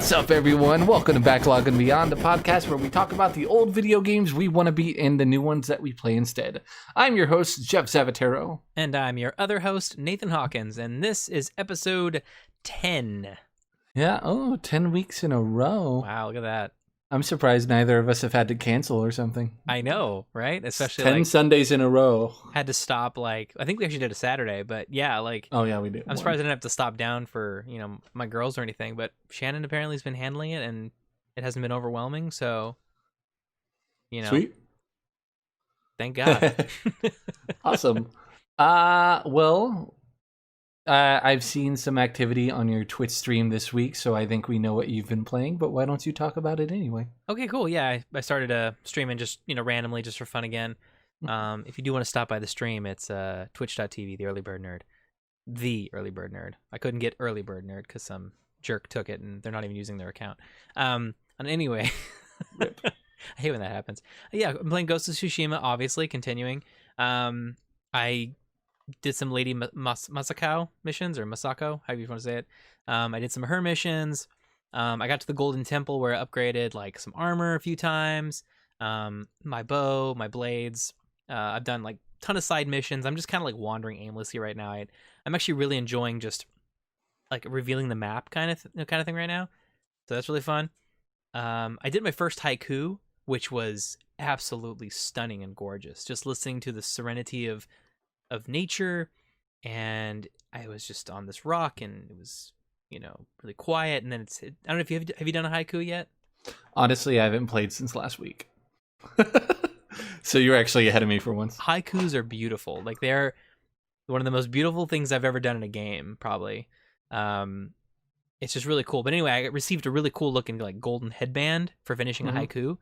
What's up, everyone? Welcome to Backlog and Beyond, the podcast where we talk about the old video games we want to beat and the new ones that we play instead. I'm your host, Jeff Zavatero. And I'm your other host, Nathan Hawkins, and this is episode 10. Yeah, 10 weeks in a row. Wow, look at that. I'm surprised neither of us have had to cancel or something. I know, right? Especially 10 Sundays in a row. Had to stop, I think we actually did a Saturday, but yeah, Oh, yeah, we did. I'm surprised I didn't have to stop down for, my girls or anything, but Shannon apparently has been handling it, and it hasn't been overwhelming, so, Sweet. Thank God. Awesome. I've seen some activity on your Twitch stream this week, so I think we know what you've been playing, but why don't you talk about it anyway? Okay, cool. Yeah, I started streaming just, randomly, just for fun again. If you do want to stop by the stream, it's twitch.tv, The Early Bird Nerd. The Early Bird Nerd. I couldn't get Early Bird Nerd because some jerk took it, and they're not even using their account. And anyway, Rip. I hate when that happens. Yeah, I'm playing Ghost of Tsushima, obviously, continuing. I did some Lady Masako missions, or Masako, however you want to say it. I did some of her missions. I got to the Golden Temple where I upgraded some armor a few times. My bow, my blades. I've done a ton of side missions. I'm just kind of wandering aimlessly right now. I'm actually really enjoying just revealing the map kind of thing right now. So that's really fun. I did my first haiku, which was absolutely stunning and gorgeous. Just listening to the serenity of nature, and I was just on this rock, and it was really quiet, and then I don't know if have you done a haiku yet? Honestly, I haven't played since last week. So you're actually ahead of me for once. Haikus are beautiful. They're one of the most beautiful things I've ever done in a game, probably. It's just really cool. But anyway, I received a really cool looking golden headband for finishing a haiku.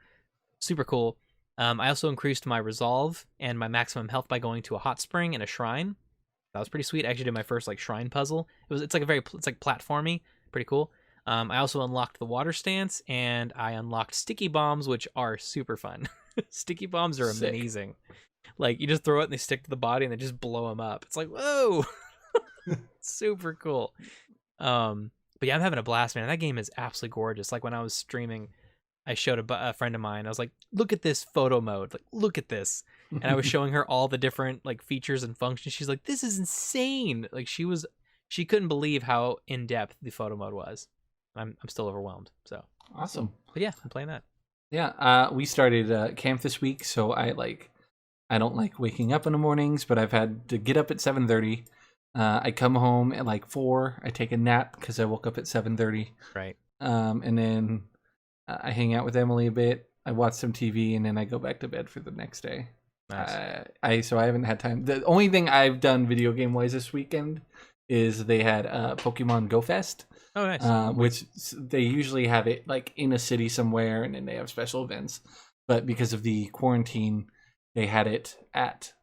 Super cool. I also increased my resolve and my maximum health by going to a hot spring and a shrine. That was pretty sweet. I actually did my first shrine puzzle. It's platformy, pretty cool. I also unlocked the water stance, and I unlocked sticky bombs, which are super fun. Sticky bombs are amazing. You just throw it and they stick to the body and they just blow them up. It's whoa, super cool. But yeah, I'm having a blast, man. That game is absolutely gorgeous. When I was streaming, I showed a friend of mine. I was like, look at this photo mode. Look at this. And I was showing her all the different features and functions. She's like, this is insane. She couldn't believe how in depth the photo mode was. I'm still overwhelmed. So awesome. But yeah, I'm playing that. Yeah. We started camp this week, so I don't like waking up in the mornings, but I've had to get up at 7:30. I come home at 4. I take a nap because I woke up at 7:30. Right. And then I hang out with Emily a bit. I watch some TV, and then I go back to bed for the next day. Nice. So I haven't had time. The only thing I've done video game wise this weekend is they had Pokemon Go Fest. Oh, nice. Which they usually have it in a city somewhere, and then they have special events. But because of the quarantine, they had it at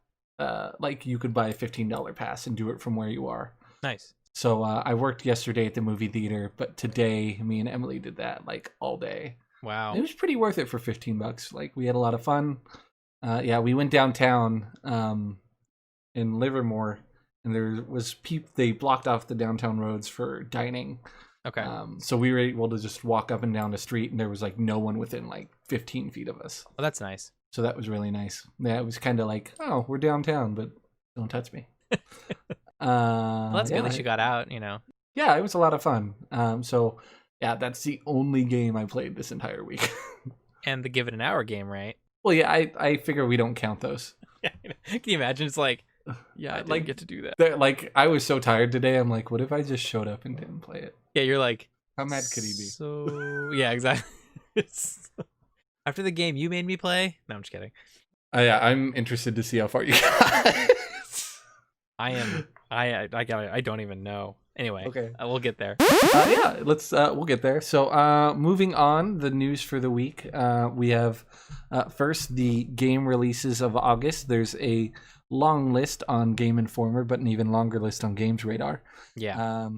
you could buy a $15 pass and do it from where you are. Nice. So I worked yesterday at the movie theater, but today me and Emily did that all day. Wow. It was pretty worth it for $15. We had a lot of fun. We went downtown in Livermore, and there was they blocked off the downtown roads for dining. Okay. So we were able to just walk up and down the street, and there was no one within 15 feet of us. Oh, that's nice. So that was really nice. Yeah, it was kind of oh, we're downtown, but don't touch me. Well, that's good that you got out, Yeah, it was a lot of fun. So yeah, that's the only game I played this entire week. And the Give It an Hour game, right? Well, yeah, I figure we don't count those. Can you imagine? It's yeah, I didn't get to do that. I was so tired today. I'm what if I just showed up and didn't play it? Yeah, you're how mad could he be? So yeah, exactly. After the game you made me play. No, I'm just kidding. Yeah, I'm interested to see how far you got. I am. I don't even know. Anyway, okay, we'll get there. Yeah, we'll get there. So, moving on, the news for the week. We have first the game releases of August. There's a long list on Game Informer, but an even longer list on Games Radar. Yeah.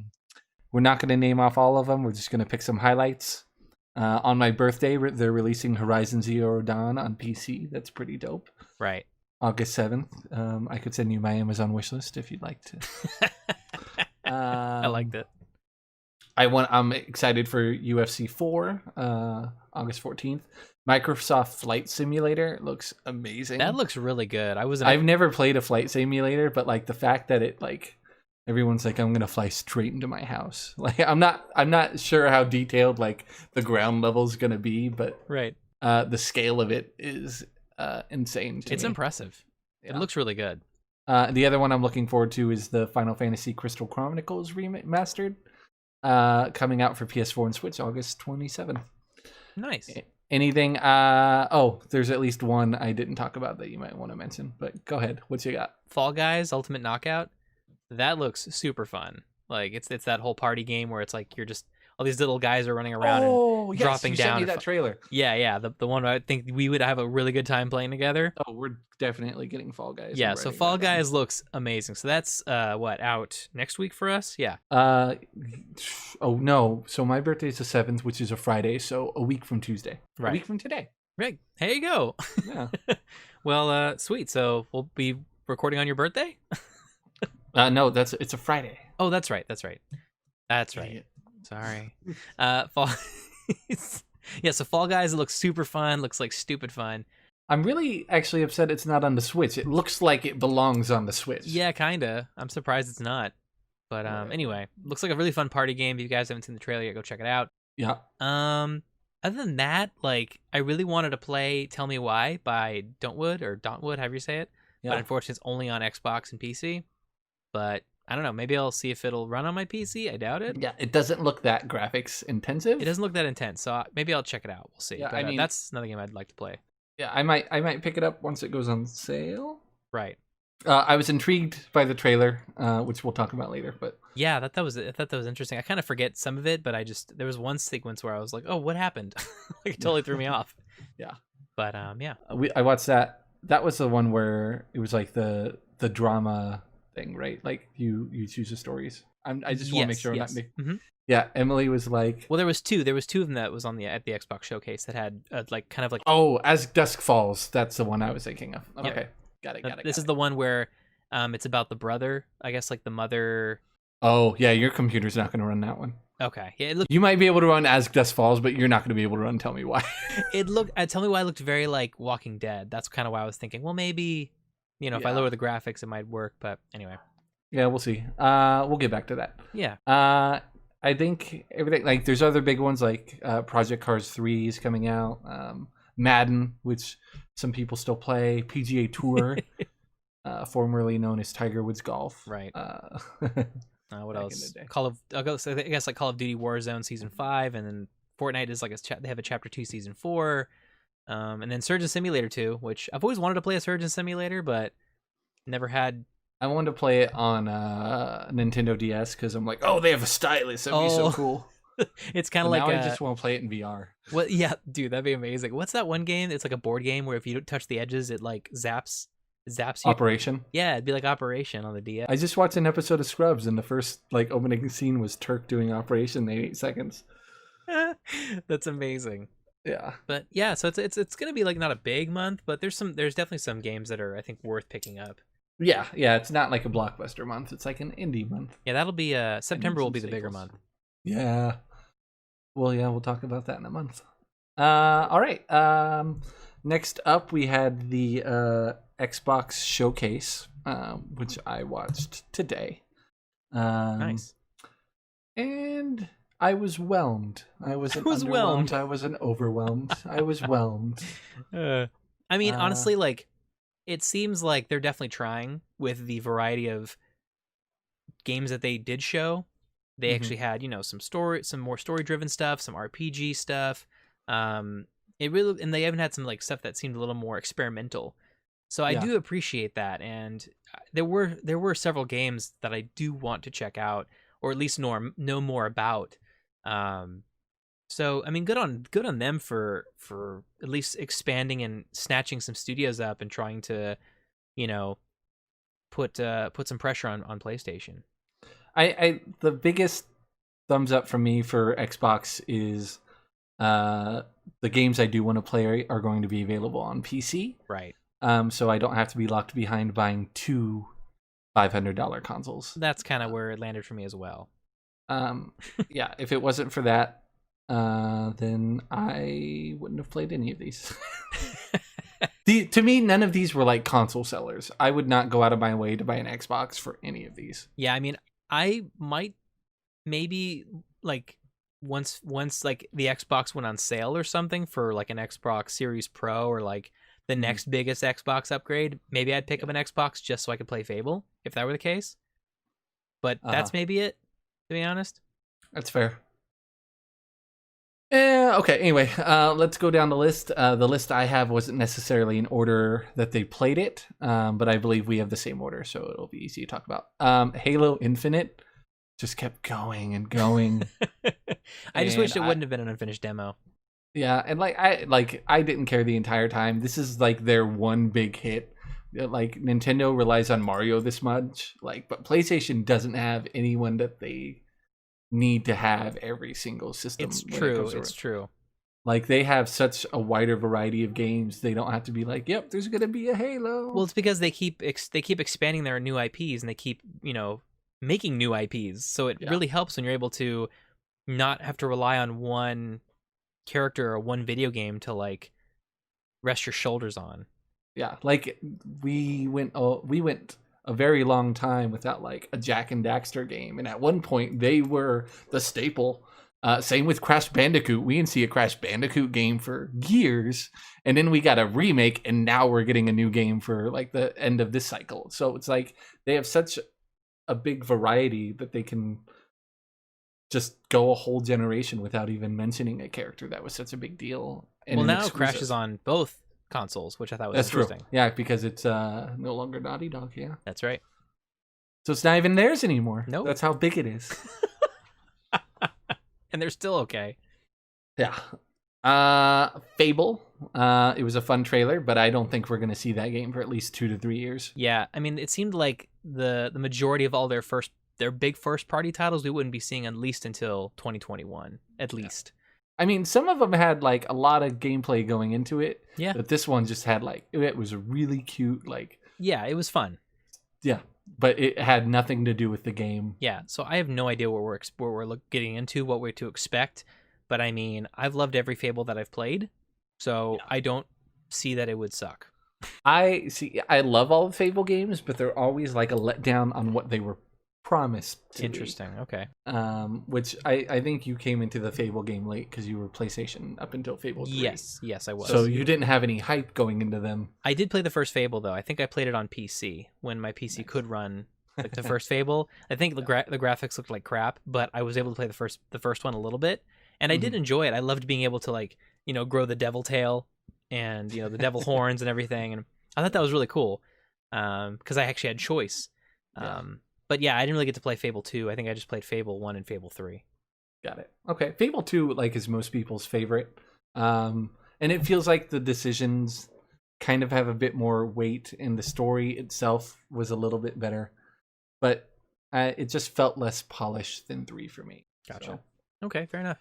We're not going to name off all of them. We're just going to pick some highlights. On my birthday, they're releasing Horizon Zero Dawn on PC. That's pretty dope. Right. August 7th. I could send you my Amazon wishlist if you'd like to. I liked it. I'm excited for UFC 4, August 14th. Microsoft Flight Simulator looks amazing. That looks really good. I've never played a flight simulator, but like the fact that it like everyone's like, I'm gonna fly straight into my house. Like I'm not sure how detailed like the ground level is gonna be, but right. The scale of it is insane. It's impressive. Yeah. It looks really good. The other one I'm looking forward to is the Final Fantasy Crystal Chronicles remastered, coming out for PS4 and Switch August 27th. Nice. Anything? There's at least one I didn't talk about that you might want to mention, but go ahead. What you got? Fall Guys Ultimate Knockout. That looks super fun. Like it's that whole party game where it's like you're just all these little guys are running around and dropping down. Sent me that trailer. Yeah. The one I think we would have a really good time playing together. Oh, we're definitely getting Fall Guys. Yeah, so Fall Guys looks amazing. So that's out next week for us? Yeah. Oh no. So my birthday's the 7th, which is a Friday, so a week from Tuesday. Right. A week from today. Right. Here you go. Yeah. Well, sweet. So we'll be recording on your birthday? No, it's a Friday. Oh, that's right. Sorry. Fall Yeah, so Fall Guys looks super fun, looks like stupid fun. I'm really actually upset it's not on the Switch. It looks like it belongs on the Switch. Yeah, kinda. I'm surprised it's not. But anyway, looks like a really fun party game. If you guys haven't seen the trailer yet, go check it out. Yeah. Other than that, like I really wanted to play Tell Me Why by Dontwood, however you say it. Yeah. But unfortunately, it's only on Xbox and PC. But I don't know. Maybe I'll see if it'll run on my PC. I doubt it. Yeah, it doesn't look that graphics intensive. It doesn't look that intense, so maybe I'll check it out. We'll see. Yeah, but, I mean, that's another game I'd like to play. Yeah, I might pick it up once it goes on sale. Right. I was intrigued by the trailer, which we'll talk about later. But yeah, I thought that was interesting. I kind of forget some of it, but there was one sequence where I was like, "Oh, what happened?" Like, it totally threw me off. Yeah. But yeah. I watched that. That was the one where it was like the drama thing, right? Like you choose the stories. I just want to make sure I'm not making. Mm-hmm. Yeah, Emily was like, well, there was two of them that was at the Xbox showcase that had kind of like. Oh, As Dusk Falls. That's the one I was thinking of. Okay, got it. This is the one where it's about the brother. I guess like the mother. Oh yeah, your computer's not going to run that one. Okay, yeah. You might be able to run As Dusk Falls, but you're not going to be able to run Tell Me Why. Tell Me Why looked very like Walking Dead. That's kind of why I was thinking. Well, maybe if I lower the graphics, it might work. But anyway. Yeah, we'll see. We'll get back to that. Yeah. I think everything like there's other big ones like Project Cars 3 is coming out, Madden, which some people still play, PGA Tour, formerly known as Tiger Woods Golf. Right. What else? I guess like Call of Duty Warzone Season 5, and then Fortnite is like they have a Chapter 2 Season 4, and then Surgeon Simulator 2, which I've always wanted to play a Surgeon Simulator, but never had. I wanted to play it on Nintendo DS because I'm like, oh, they have a stylus. That'd be so cool. It's kind of like now I just want to play it in VR. Well, yeah, dude, that'd be amazing. What's that one game? It's like a board game where if you don't touch the edges, it like zaps you. Operation. Yeah, it'd be like Operation on the DS. I just watched an episode of Scrubs, and the first like opening scene was Turk doing Operation in 8 seconds. That's amazing. Yeah, but yeah, so it's gonna be like not a big month, but there's definitely some games that are I think worth picking up. Yeah, it's not like a blockbuster month. It's like an indie month. Yeah, that'll be September will be the bigger month. Yeah. Well, yeah, we'll talk about that in a month. All right. Next up, we had the Xbox Showcase, which I watched today. Nice. And I was whelmed. I wasn't underwhelmed. I wasn't overwhelmed. I was whelmed. I mean, honestly, like, it seems like they're definitely trying with the variety of games that they did show. They actually had, some more story-driven stuff, some RPG stuff. And they even had some like stuff that seemed a little more experimental. So I do appreciate that, and there were several games that I do want to check out, or at least know more about. So I mean, good on them for at least expanding and snatching some studios up and trying to, put some pressure on PlayStation. The biggest thumbs up from me for Xbox is the games I do want to play are going to be available on PC. Right. So I don't have to be locked behind buying two $500 consoles. That's kind of where it landed for me as well. Yeah, if it wasn't for that, then I wouldn't have played any of these. To me, none of these were like console sellers. I would not go out of my way to buy an Xbox for any of these. Yeah, I mean, I might maybe like once like the Xbox went on sale or something for like an Xbox Series Pro or like the next biggest Xbox upgrade, maybe I'd pick up an Xbox just so I could play Fable if that were the case. But that's maybe it, to be honest. That's fair. Okay, anyway, let's go down the list. The list I have wasn't necessarily in order that they played it, but I believe we have the same order, so it'll be easy to talk about. Halo Infinite just kept going and going. I just wish it wouldn't have been an unfinished demo. Yeah, and I didn't care the entire time. This is like their one big hit. Like Nintendo relies on Mario this much, but PlayStation doesn't have anyone that they need to have every single system. It's true. It's true. Like they have such a wider variety of games. They don't have to be like, "Yep, there's going to be a Halo." Well, it's because they keep expanding their new IPs and they keep making new IPs. So it really helps when you're able to not have to rely on one character or one video game to like rest your shoulders on. Yeah, like we went a very long time without like a Jak and Daxter game, and at one point they were the staple. Same with Crash Bandicoot. We didn't see a Crash Bandicoot game for years, and then we got a remake, and now we're getting a new game for like the end of this cycle. So it's like they have such a big variety that they can just go a whole generation without even mentioning a character that was such a big deal. And well, now Crash is on both consoles, which I thought was interesting. True. Yeah, because it's no longer Naughty Dog. Yeah, that's right. So it's not even theirs anymore. No, that's how big it is. And they're still okay. Yeah. Fable. It was a fun trailer, but I don't think we're going to see that game for at least 2 to 3 years. Yeah, I mean, it seemed like the majority of all their big first party titles we wouldn't be seeing at least until 2021, at least. I mean, some of them had like a lot of gameplay going into it. Yeah. But this one just had like it was really cute. Yeah, it was fun. Yeah, but it had nothing to do with the game. Yeah, so I have no idea what we're getting into, what we're to expect. But I mean, I've loved every Fable that I've played, so I don't see that it would suck. I love all the Fable games, but they're always like a letdown on what they were promised to Interesting. be. Okay. Which I think you came into the Fable game late because you were PlayStation up until Fable 3. Yes, I was. So you didn't have any hype going into them. I did play the first Fable though. I think I played it on PC when my PC could run like the first Fable. I think the graphics looked like crap, but I was able to play the first one a little bit, and I did enjoy it. I loved being able to like grow the devil tail and the devil horns and everything, and I thought that was really cool because I actually had choice. But yeah, I didn't really get to play Fable 2. I think I just played Fable 1 and Fable 3. Got it. Okay. Fable 2 is most people's favorite. And it feels like the decisions kind of have a bit more weight, and the story itself was a little bit better. But it just felt less polished than 3 for me. Gotcha. So. Okay, fair enough.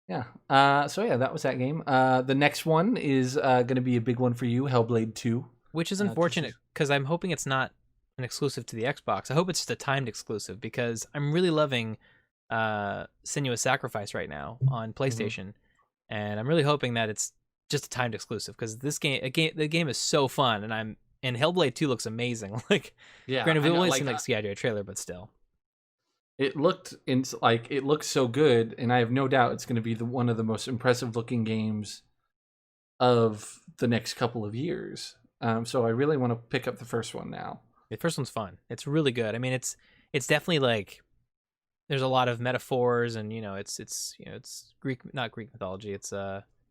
Yeah. So yeah, that was that game. The next one is going to be a big one for you, Hellblade 2. Which is unfortunate because I'm hoping it's not an exclusive to the Xbox. I hope it's just a timed exclusive because I'm really loving Senua's Sacrifice right now on PlayStation, and I'm really hoping that it's just a timed exclusive because the game is so fun, and Hellblade 2 looks amazing. Granted, we've only seen CGI trailer, but still, it looked so good, and I have no doubt it's going to be one of the most impressive looking games of the next couple of years. So I really want to pick up the first one now. The first one's fun. It's really good. I mean, it's definitely like there's a lot of metaphors, and it's Greek, not Greek mythology. It's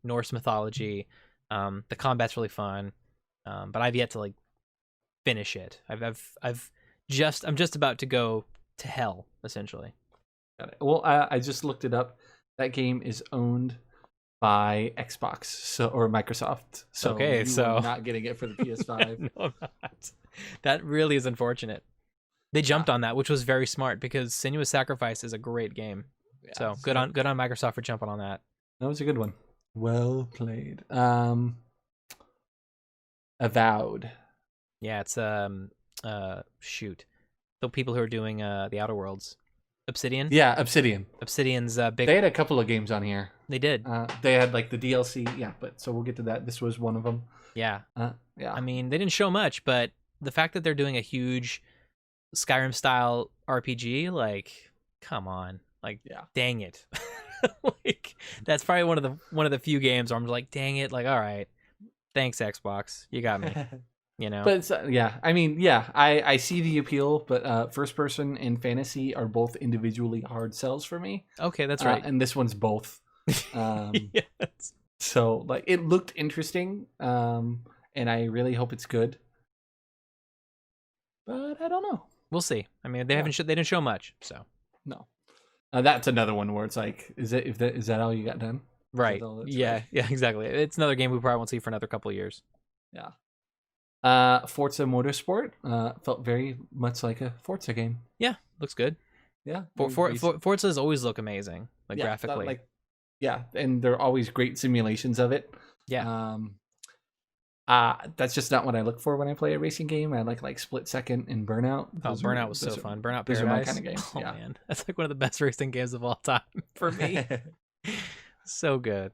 Norse mythology. The combat's really fun, but I've yet to like finish it. I'm just about to go to hell essentially. Got it. Well, I just looked it up. That game is owned by Xbox or Microsoft. So okay, so are not getting it for the PS5. No, I'm not. That really is unfortunate. They jumped on that, which was very smart because Senua's Sacrifice is a great game. Yeah, so good on Microsoft for jumping on that. That was a good one. Well played. Avowed. Yeah, it's shoot. The people who are doing the Outer Worlds. Obsidian. Yeah, Obsidian. Obsidian's big. They had a couple of games on here. They did. They had like the DLC. Yeah, but so we'll get to that. This was one of them. Yeah. Yeah. I mean, they didn't show much, but the fact that they're doing a huge Skyrim style RPG, like, come on, like, dang it. Like, that's probably one of the few games where I'm like, dang it, like, all right, thanks Xbox, you got me. You know. But yeah, I mean, yeah, I see the appeal, but first person and fantasy are both individually hard sells for me. Okay, that's right. And this one's both. Yes. So like it looked interesting, and I really hope it's good. But I don't know. We'll see. I mean, they didn't show much, so no. That's another one where it's like, is that all you got done? Right. Yeah, exactly. It's another game we probably won't see for another couple of years. Yeah. Forza Motorsport felt very much like a Forza game. Yeah, looks good. Yeah. Forza's always look amazing, like graphically. And they're always great simulations of it. Yeah. That's just not what I look for when I play a racing game. I like Split Second and Burnout. Burnout was so fun. Burnout Paradise. Those are my kind of games. Oh man, that's like one of the best racing games of all time for me. So good.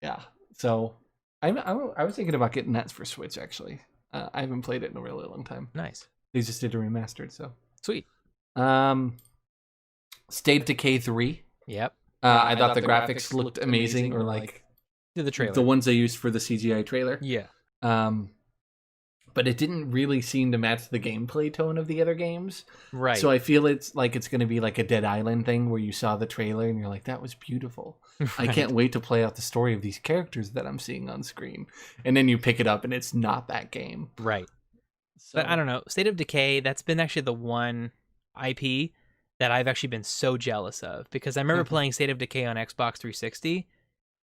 Yeah. So I was thinking about getting that for Switch actually. I haven't played it in a really long time. Nice. They just did a remastered, so sweet. State of Decay 3. Yep. I thought the graphics looked amazing, or like the trailer, the ones they used for the CGI trailer. Yeah. But it didn't really seem to match the gameplay tone of the other games. Right. So I feel it's going to be like a Dead Island thing where you saw the trailer and you're like, that was beautiful. Right. I can't wait to play out the story of these characters that I'm seeing on screen. And then you pick it up and it's not that game. Right. So, but I don't know. State of Decay, that's been actually the one IP that I've actually been so jealous of, because I remember playing State of Decay on Xbox 360.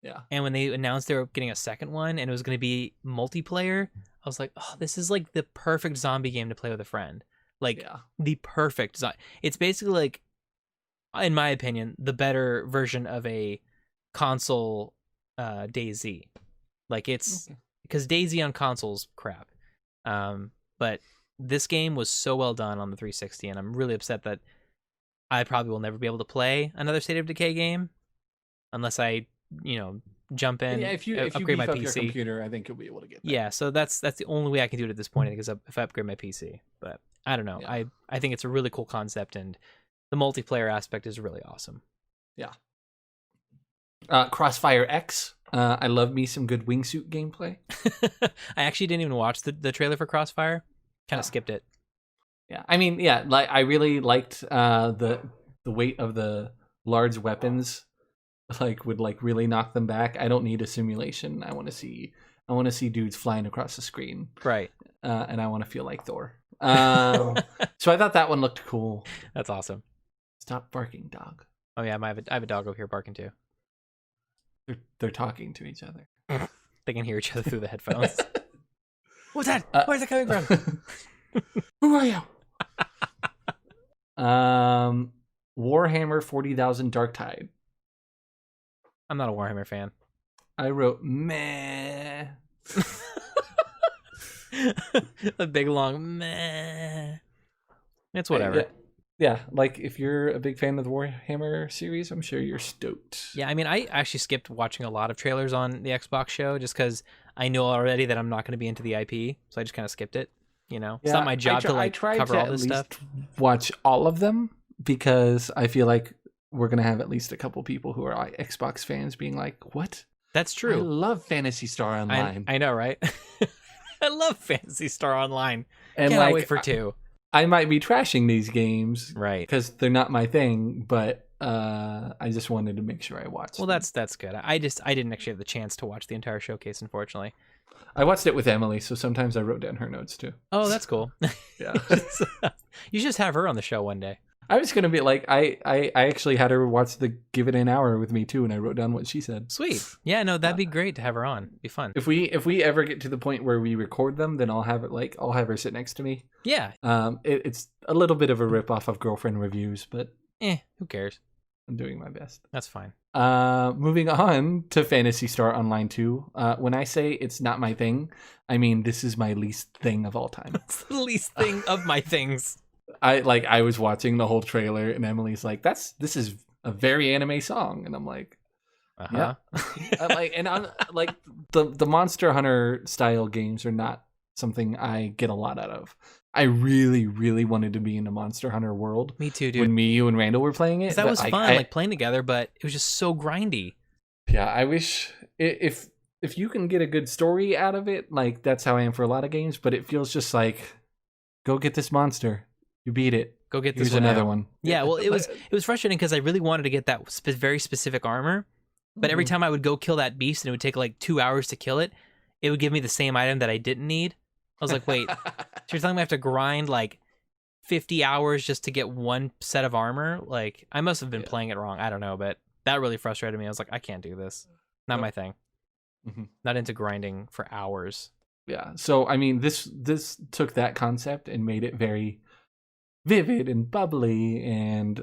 Yeah. And when they announced they were getting a second one and it was going to be multiplayer, I was like, oh, this is like the perfect zombie game to play with a friend. Like the perfect it's basically like, in my opinion, the better version of a console DayZ. Like it's because DayZ on console's crap. But this game was so well done on the 360, and I'm really upset that I probably will never be able to play another State of Decay game unless I, jump in. Yeah, if you upgrade my PC. Your computer, I think you'll be able to get that. Yeah, so that's the only way I can do it at this point, because if I upgrade my PC. But I don't know. Yeah. I think it's a really cool concept, and the multiplayer aspect is really awesome. Yeah. Crossfire X. I love me some good wingsuit gameplay. I actually didn't even watch the trailer for Crossfire. Kind of skipped it. Yeah, I mean, like I really liked the weight of the large weapons. Would really knock them back. I don't need a simulation. I want to see dudes flying across the screen. Right. And I want to feel like Thor. So I thought that one looked cool. That's awesome. Stop barking, dog. Oh yeah, I have a dog over here barking too. They're talking to each other. They can hear each other through the headphones. What's that? Where's that coming from? Who are you? Warhammer 40,000 Darktide. I'm not a Warhammer fan. I wrote meh. A big long meh. It's whatever. Yeah, like if you're a big fan of the Warhammer series, I'm sure you're stoked. Yeah, I mean, I actually skipped watching a lot of trailers on the Xbox show just because I know already that I'm not going to be into the IP, so I just kind of skipped it. It's not my job to cover all this stuff. Watch all of them because I feel like we're gonna have at least a couple people who are Xbox fans being like, "What?" That's true. I love Phantasy Star Online. I know, right? I love Phantasy Star Online. And can't wait for 2. I might be trashing these games, right? Because they're not my thing. But I just wanted to make sure I watched. Well, them. That's good. I didn't actually have the chance to watch the entire showcase, unfortunately. I watched it with Emily, so sometimes I wrote down her notes too. Oh, that's cool. Yeah. You should just have her on the show one day. I was gonna be like, I actually had her watch the Give It an Hour with me too, and I wrote down what she said. Sweet. Yeah, no, that'd be great to have her on. Be fun. If we ever get to the point where we record them, then I'll have her sit next to me. Yeah. It's a little bit of a rip off of Girlfriend Reviews, but who cares? I'm doing my best. That's fine. Moving on to Phantasy Star Online 2. When I say it's not my thing, I mean this is my least thing of all time. It's the least thing of my things. I was watching the whole trailer, and Emily's like, this is a very anime song," and I'm like, Uh-huh. yeah. I'm like the Monster Hunter style games are not something I get a lot out of. I really, really wanted to be in the Monster Hunter world. Me too, dude. When me, you, and Randall were playing it, That but was fun, like playing together, but it was just so grindy. Yeah, I wish if you can get a good story out of it, like that's how I am for a lot of games. But it feels just like, go get this monster, you beat it. Go get Here's this one another out. one. Yeah, well, it was frustrating because I really wanted to get that very specific armor, but every time I would go kill that beast and it would take like 2 hours to kill it, it would give me the same item that I didn't need. I was like, wait, so you're telling me I have to grind like 50 hours just to get one set of armor? Like, I must have been playing it wrong. I don't know, but that really frustrated me. I was like, I can't do this. Not my thing. Not into grinding for hours. Yeah. So I mean, this took that concept and made it very vivid and bubbly and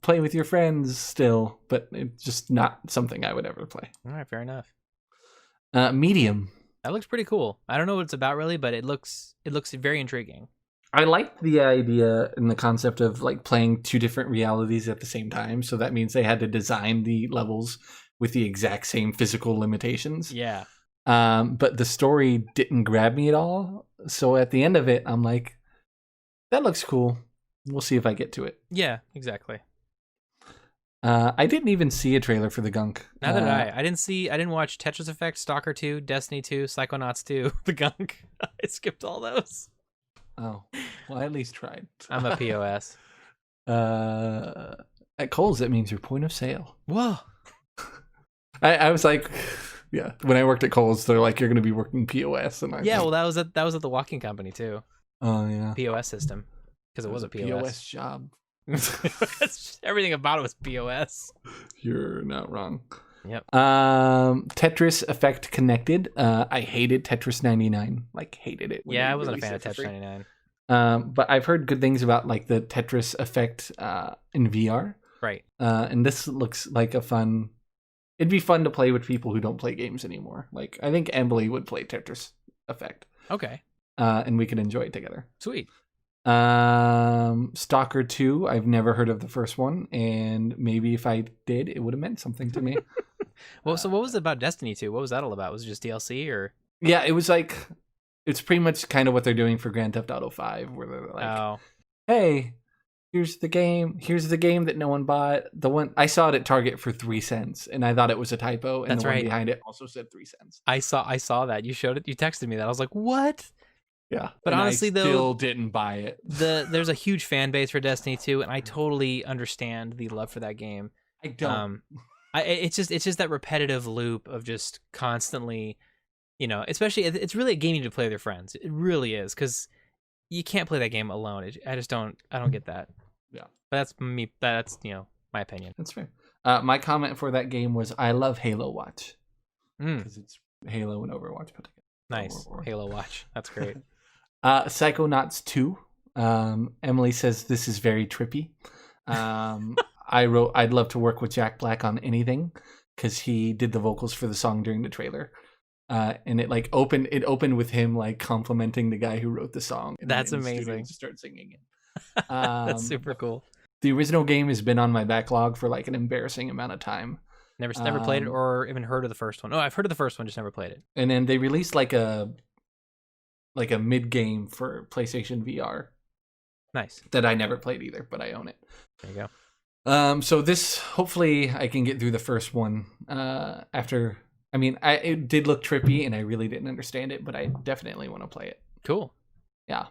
play with your friends still, but it's just not something I would ever play. All right, fair enough. Medium. That looks pretty cool. I don't know what it's about really, but it looks very intriguing. I liked the idea and the concept of like playing two different realities at the same time. So that means they had to design the levels with the exact same physical limitations. Yeah. But the story didn't grab me at all. So at the end of it, I'm like, that looks cool. We'll see if I get to it. Yeah, exactly. I didn't even see a trailer for the Gunk. Neither did I. I didn't watch Tetris Effect, Stalker 2, Destiny 2, Psychonauts 2, the Gunk. I skipped all those. Oh, well, I at least tried. I'm a POS. At Kohl's, that means your point of sale. Whoa. I was like, yeah. When I worked at Kohl's, they're like, you're going to be working POS, and well, that was at the walking company too. Oh yeah, POS system because it was a POS job. Everything about it was POS. You're not wrong. Yep. Tetris Effect Connected. I hated Tetris 99. Like hated it. Yeah, I wasn't a fan of Tetris 99. But I've heard good things about like the Tetris Effect in VR. Right. And this looks like a fun. It'd be fun to play with people who don't play games anymore. Like I think Emily would play Tetris Effect. Okay. And we could enjoy it together. Sweet. Stalker 2, I've never heard of the first one, and maybe if I did, it would have meant something to me. Well, so what was it about Destiny 2? What was that all about? Was it just DLC or? Yeah, it was like, it's pretty much kind of what they're doing for Grand Theft Auto 5, where they're like, hey, here's the game that no one bought. The one I saw it at Target for 3 cents, and I thought it was a typo, and That's the one right. behind it also said 3 cents. I saw that. You showed it. You texted me that. I was like, what? Yeah, but and honestly, I still didn't buy it. There's a huge fan base for Destiny 2, and I totally understand the love for that game. I don't. It's just that repetitive loop of just constantly, especially it's really a game you need to play with your friends. It really is, because you can't play that game alone. I don't get that. Yeah, but that's me. That's my opinion. That's fair. My comment for that game was, I love Halo Watch because it's Halo and Overwatch put together. Nice. Halo Watch. That's great. Psychonauts 2. Emily says this is very trippy. I wrote, I'd love to work with Jack Black on anything because he did the vocals for the song during the trailer. And it opened with him like complimenting the guy who wrote the song. And that's amazing. To start singing it. That's super cool. The original game has been on my backlog for like an embarrassing amount of time. Never played it or even heard of the first one. Oh, I've heard of the first one, just never played it. And then they released like a mid game for PlayStation VR. Nice. That I never played either, but I own it. There you go. So this, hopefully I can get through the first one after. I mean, it did look trippy and I really didn't understand it, but I definitely want to play it. Cool. Yeah.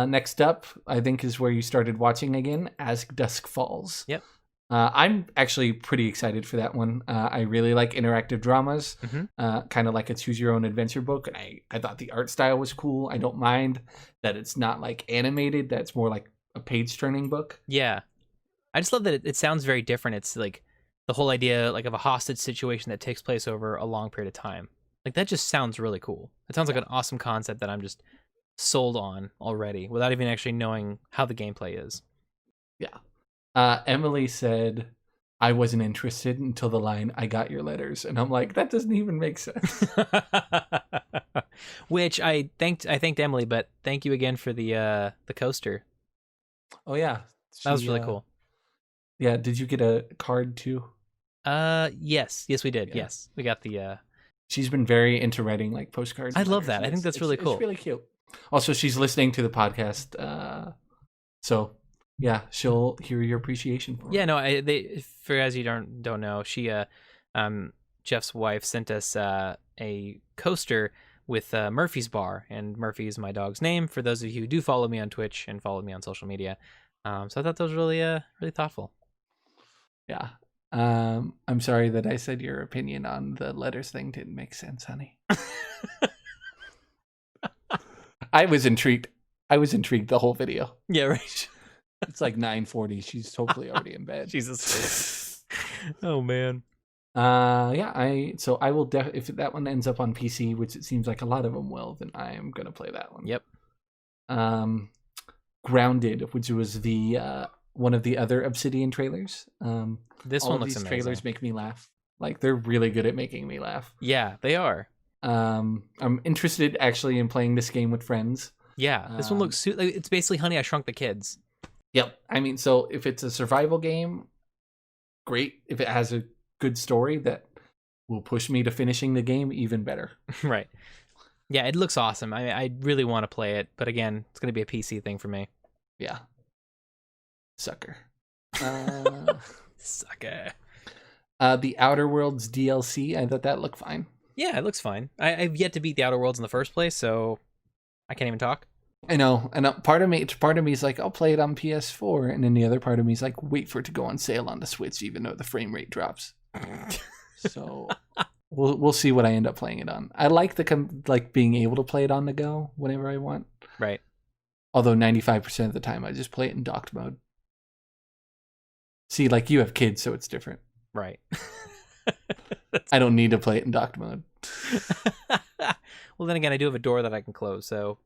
Next up, I think is where you started watching again, As Dusk Falls. Yep. I'm actually pretty excited for that one. I really like interactive dramas, kind of like a choose your own adventure book. And I thought the art style was cool. I don't mind that it's not like animated. That's more like a page turning book. Yeah. I just love that it sounds very different. It's like the whole idea like of a hostage situation that takes place over a long period of time. Like that just sounds really cool. It sounds like an awesome concept that I'm just sold on already without even actually knowing how the gameplay is. Yeah. Emily said, I wasn't interested until the line, I got your letters. And I'm like, that doesn't even make sense. Which I thanked Emily, but thank you again for the coaster. Oh yeah, That was really cool. Yeah, did you get a card too? Yes, we did. Yeah. Yes, we got the. She's been very into writing like postcards. I and love letters, that. I think that's really cool. It's really cute. Also, she's listening to the podcast, so yeah, she'll hear your appreciation for it. Yeah, no, for as you don't know, she Jeff's wife sent us a coaster with Murphy's Bar, and Murphy is my dog's name. For those of you who do follow me on Twitch and follow me on social media, so I thought that was really really thoughtful. Yeah. I'm sorry that I said your opinion on the letters thing didn't make sense, honey. I was intrigued the whole video. Yeah, right. It's like 9:40. She's hopefully already in bed. Jesus. Oh man. Yeah, I will if that one ends up on PC, which it seems like a lot of them will, then I am gonna play that one. Yep. Grounded, which was the one of the other Obsidian trailers. This all one of looks these amazing. trailers make me laugh. Like they're really good at making me laugh. Yeah, they are. I'm interested actually in playing this game with friends. Yeah, this one looks like it's basically Honey, I Shrunk the Kids. Yep. I mean, so if it's a survival game, great. If it has a good story that will push me to finishing the game, even better. Right. Yeah, it looks awesome. I really want to play it, but again, it's going to be a PC thing for me. Yeah. Sucker. Sucker. The Outer Worlds DLC, I thought that looked fine. Yeah, it looks fine. I've yet to beat the Outer Worlds in the first place, so I can't even talk. I know, and part of me is like, I'll play it on PS4, and then the other part of me is like, wait for it to go on sale on the Switch, even though the frame rate drops. So we'll see what I end up playing it on. I like being able to play it on the go whenever I want. Right. Although 95% of the time I just play it in docked mode. See, like you have kids, so it's different. Right. I don't need to play it in docked mode. Well, then again, I do have a door that I can close, so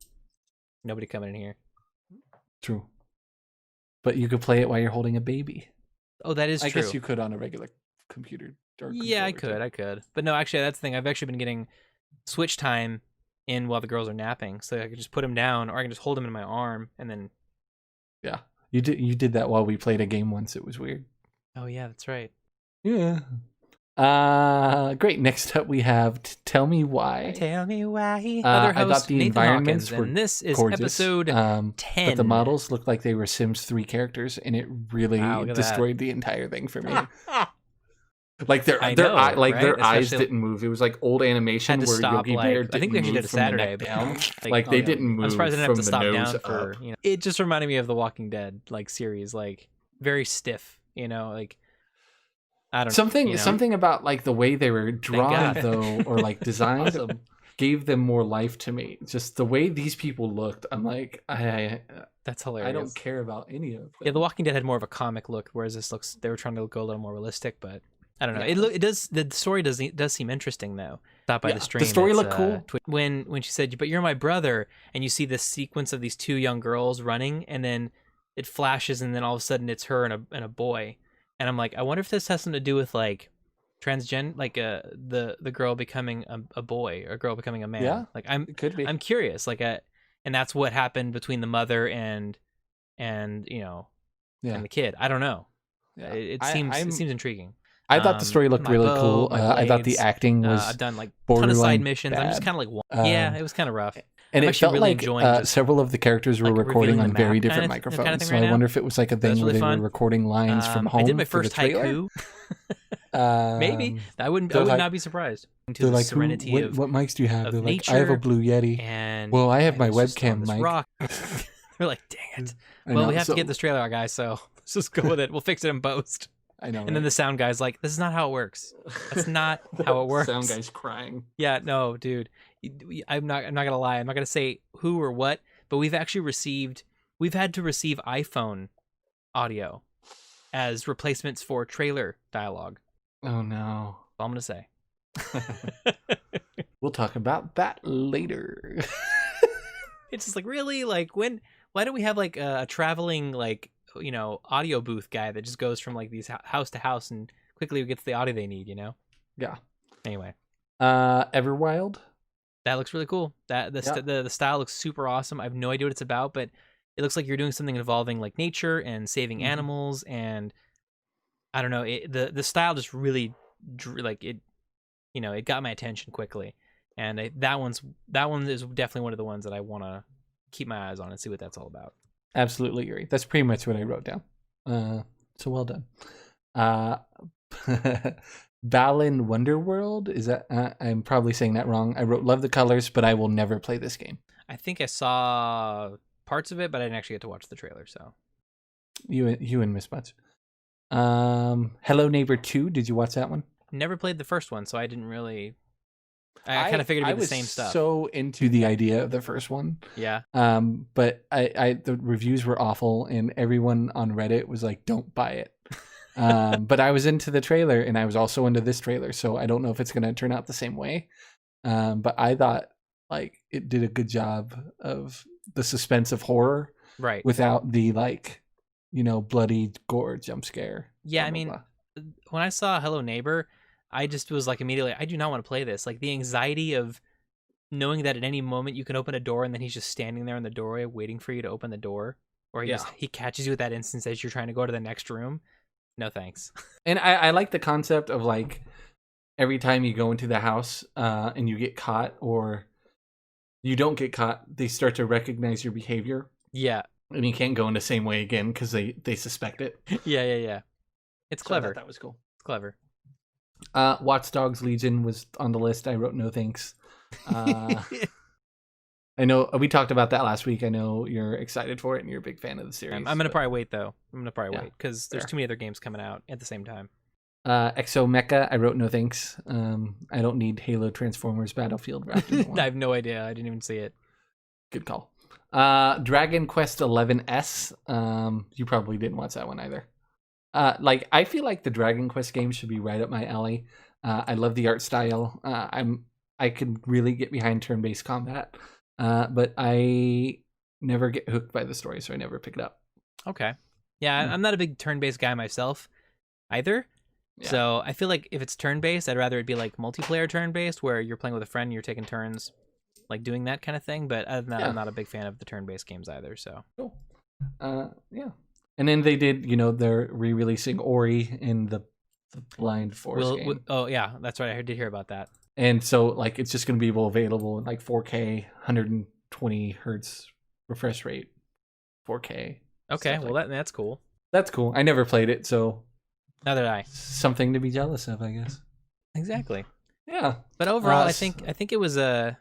nobody coming in here. True. But you could play it while you're holding a baby. Oh, that is true. I guess you could on a regular computer. Yeah, I could. But no, actually, that's the thing. I've actually been getting Switch time in while the girls are napping, so I can just put them down, or I can just hold them in my arm, and then... Yeah. You did that while we played a game once. It was weird. Oh, yeah, that's right. Yeah. Great. Next up, we have Tell Me Why. Tell me why. Other host, I thought the Nathan environments Hawkins, were and this is gorgeous, episode 10. But the models looked like they were Sims 3 characters, and it really destroyed the entire thing for me. Like their eyes didn't move. It was like old animation where stop, Yogi Bear didn't I think we actually move did a from the Saturday, neck but down. like They didn't move. I'm surprised I didn't have to from the stop nose down for up. It just reminded me of the Walking Dead like series, like very stiff. Like I don't know. Something about like the way they were drawn though, or like designed, awesome. Gave them more life to me. Just the way these people looked, I'm like, that's hilarious. I don't care about any of them. Yeah, The Walking Dead had more of a comic look, whereas they were trying to go a little more realistic, but I don't know. It does. The story does seem interesting though. Stop by the stream. The story looked cool. When she said, "But you're my brother," and you see this sequence of these two young girls running, and then it flashes, and then all of a sudden it's her and a boy, and I'm like, I wonder if this has something to do with like transgen, like the girl becoming a boy or a girl becoming a man. Yeah, like it could be. I'm curious, like and that's what happened between the mother and and the kid. I don't know. Yeah. It seems intriguing. I thought the story looked really cool. I thought the acting was I've done like a ton of side missions. I'm just kind of like, yeah, it was kind of rough. And it felt like several of the characters were recording on very different microphones. So I wonder if it was like a thing where they were recording lines from home. I did my first haiku. Maybe I would not be surprised. They're like, what mics do you have? They're like, I have a Blue Yeti. And well, I have my webcam mic. They're like, dang it. Well, we have to get this trailer out, guys. So let's just go with it. We'll fix it in post. I know. And then the sound guy's like, this is not how it works. That's not how it works. Sound guy's crying. Yeah, no, dude. I'm not gonna lie. I'm not gonna say who or what, but we've had to receive iPhone audio as replacements for trailer dialogue. Oh no. That's all I'm gonna say. We'll talk about that later. It's just like, really? Like why don't we have like a traveling like audio booth guy that just goes from like these house to house and quickly gets the audio they need, Yeah. Anyway. Everwild. That looks really cool. That the style looks super awesome. I have no idea what it's about, but it looks like you're doing something involving like nature and saving animals, and I don't know. The style just really like it. It got my attention quickly, and that one is definitely one of the ones that I want to keep my eyes on and see what that's all about. Absolutely agree. That's pretty much what I wrote down. So well done. Balan Wonderworld, is that? I'm probably saying that wrong. I wrote love the colors, but I will never play this game. I think I saw parts of it, but I didn't actually get to watch the trailer. So you and Miss Much. Hello Neighbor 2. Did you watch that one? Never played the first one, so I didn't really. I kind of figured it'd be the same stuff. So into the idea of the first one. Yeah. But the reviews were awful, and everyone on Reddit was like, "Don't buy it." But I was into the trailer, and I was also into this trailer, so I don't know if it's going to turn out the same way. But I thought like it did a good job of the suspense of horror, right, without the bloody gore jump scare. Yeah, I mean, when I saw Hello Neighbor, I just was like immediately, I do not want to play this. Like the anxiety of knowing that at any moment you can open a door and then he's just standing there in the doorway waiting for you to open the door, or he catches you at that instance as you're trying to go to the next room. No thanks. And I like the concept of like every time you go into the house and you get caught or you don't get caught, they start to recognize your behavior. Yeah. And you can't go in the same way again because they suspect it. Yeah. It's clever. That was cool. It's clever. Watch Dogs Legion was on the list. I wrote no thanks. I know we talked about that last week. I know you're excited for it and you're a big fan of the series. I'm going to probably wait though. Wait because there's too many other games coming out at the same time. Exo Mecha, I wrote no thanks. I don't need Halo Transformers Battlefield wrapped in one. I have no idea. I didn't even see it. Good call. Dragon Quest 11S. You probably didn't watch that one either. I feel like the Dragon Quest games should be right up my alley. I love the art style. I could really get behind turn-based combat, but I never get hooked by the story, so I never pick it up. Okay. Yeah, I'm not a big turn-based guy myself either. Yeah. So I feel like if it's turn-based, I'd rather it be like multiplayer turn-based, where you're playing with a friend and you're taking turns, like doing that kind of thing. But other than that, I'm not a big fan of the turn-based games either. So cool. Yeah. And then they did, they're re-releasing Ori in the Blind Forest game. Oh yeah, that's right. I did hear about that. And so like it's just going to be available in like 4K, 120 hertz refresh rate, 4K. Okay, well that's cool. That's cool. I never played it, so neither did I. Something to be jealous of, I guess. Exactly. Yeah. But overall, I think it was I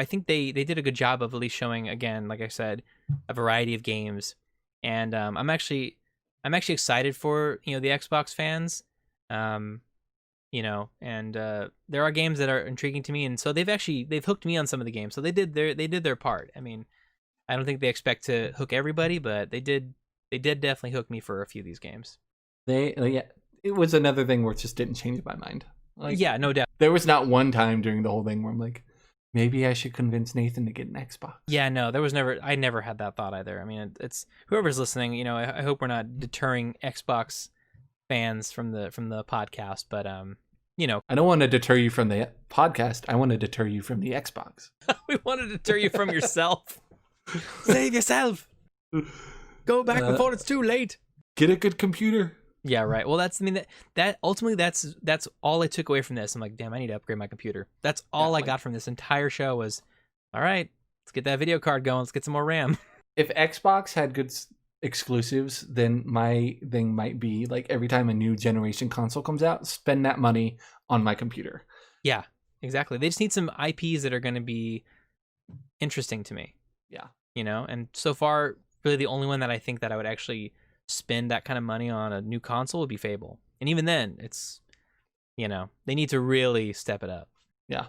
think they did a good job of at least showing, again, like I said, a variety of games. And I'm actually excited for the Xbox fans, and there are games that are intriguing to me, and so they've hooked me on some of the games. So they did their part. I mean, I don't think they expect to hook everybody, but they did definitely hook me for a few of these games. It was another thing where it just didn't change my mind. Yeah, no doubt. There was not one time during the whole thing where I'm like, maybe I should convince Nathan to get an Xbox. Yeah, no, I never had that thought either. I mean, it's whoever's listening, I hope we're not deterring Xbox fans from the podcast, but I don't want to deter you from the podcast. I want to deter you from the Xbox. We want to deter you from yourself. Save yourself. Go back before it's too late. Get a good computer. Yeah, right. Well, that ultimately that's all I took away from this. I'm like, damn, I need to upgrade my computer. That's all I got from this entire show was, all right, let's get that video card going. Let's get some more RAM. If Xbox had good exclusives, then my thing might be like every time a new generation console comes out, spend that money on my computer. Yeah, exactly. They just need some IPs that are going to be interesting to me. Yeah. And so far, really the only one that I think that I would actually spend that kind of money on a new console would be Fable. And even then, it's, they need to really step it up. Yeah.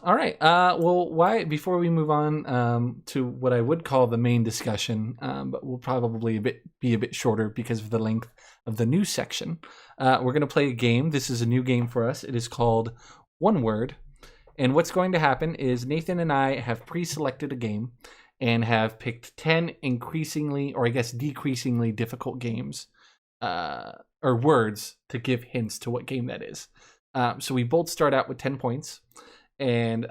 All right. Well, before we move on to what I would call the main discussion, but will probably be a bit shorter because of the length of the news section, we're going to play a game. This is a new game for us. It is called One Word. And what's going to happen is Nathan and I have pre-selected a game and have picked 10 increasingly, or I guess decreasingly difficult games or words to give hints to what game that is. So we both start out with 10 points. And